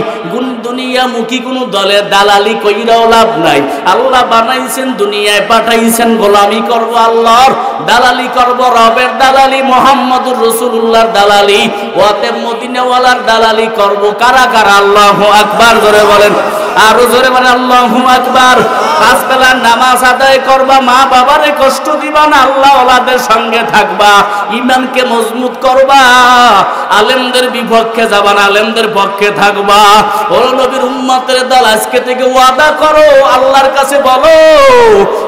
[SPEAKER 1] দুনিয়ামুখী কোন দলের দালালি কইরাও লাভ নাই। আল্লাহ বানাইছেন, দুনিয়ায় পাঠাইছেন, গোলামি করব আল্লাহর, দালালি করব রবের দালালি, মুহাম্মদুর রাসূলুল্লাহর দালালি, ওয়াতে মদিনাওয়ালার দালালি করব। কারা কারা আল্লাহু আকবার জোরে বলেন, আরো জোরে বলেন আল্লাহু আকবার। 5 বেলার নামাজ আদায় করবা, মা বাবারে কষ্ট দিবা না, আল্লাহ ওয়ালাদের সঙ্গে থাকবা, ঈমানকে মজবুত করবা, আলেমদের বিপক্ষে যাবা না, আলেমদের পক্ষে থাকবা। ও নবীর উম্মতের দল, আজকে থেকে ওয়াদা করো, আল্লাহর কাছে বলো,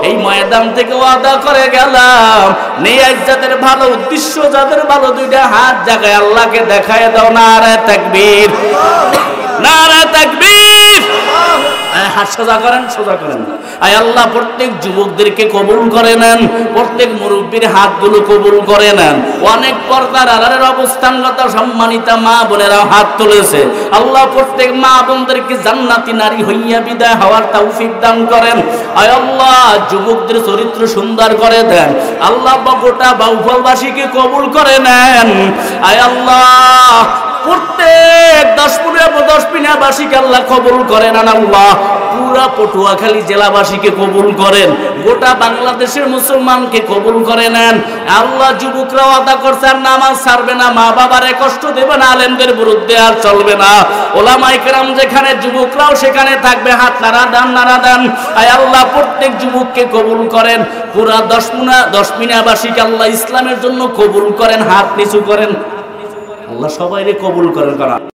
[SPEAKER 1] এই ময়দান থেকে ওয়াদা করে গেলাম, নিয়াজ যাদের ভালো, উদ্দেশ্য যাদের ভালো, 2টা হাত জাগায় আল্লাহকে দেখায় দাও। নারায়ে তাকবীর, নারায়ে তাকবীর। হাত সোজা করেন, সোজা করেন। আয় আল্লাহ প্রত্যেক যুবকদেরকে কবুল করে নেন, প্রত্যেক মুরব্বীর হাতগুলো কবুল করে নেন। অনেক পর্দার আড়ালের অবস্থানগত সম্মানিতা মা বোনেরা হাত তুলেছে। আল্লাহ প্রত্যেক মা বোনদেরকে জান্নাতি নারী হইয়া বিদায় হওয়ার তৌফিক দান করেন। আয় আল্লাহ যুবকদের চরিত্র সুন্দর করে দেন। আল্লাহ গোটা বাউফলবাসীকে কবুল করে নেন। আয় আল্লাহ প্রত্যেক 10 পিনাবাসীকে আল্লাহ কবুল করেন। আল্লাহ পুরা পটুয়াখালী জেলাবাসীকে কবুল করেন, গোটা বাংলাদেশের মুসলমানকে কবুল করে নেন। আল্লাহ যুবকরাও আদা করছে, আর নামাজ ছাড়বে না, মা বাবারে কষ্ট দেবে না, আলেমদের বিরুদ্ধে আর চলবে না। ওলামায়ে কেরাম যেখানে, যুবকরাও সেখানে থাকবে। হাত নাড়া দেন, নাড়া দেন। আয় আল্লাহ প্রত্যেক যুবককে কবুল করেন। পুরা 10 পিনাবাসীকে আল্লাহ ইসলামের জন্য কবুল করেন। হাত নিচু করেন, আল্লাহ সবাইরে কবুল করেন।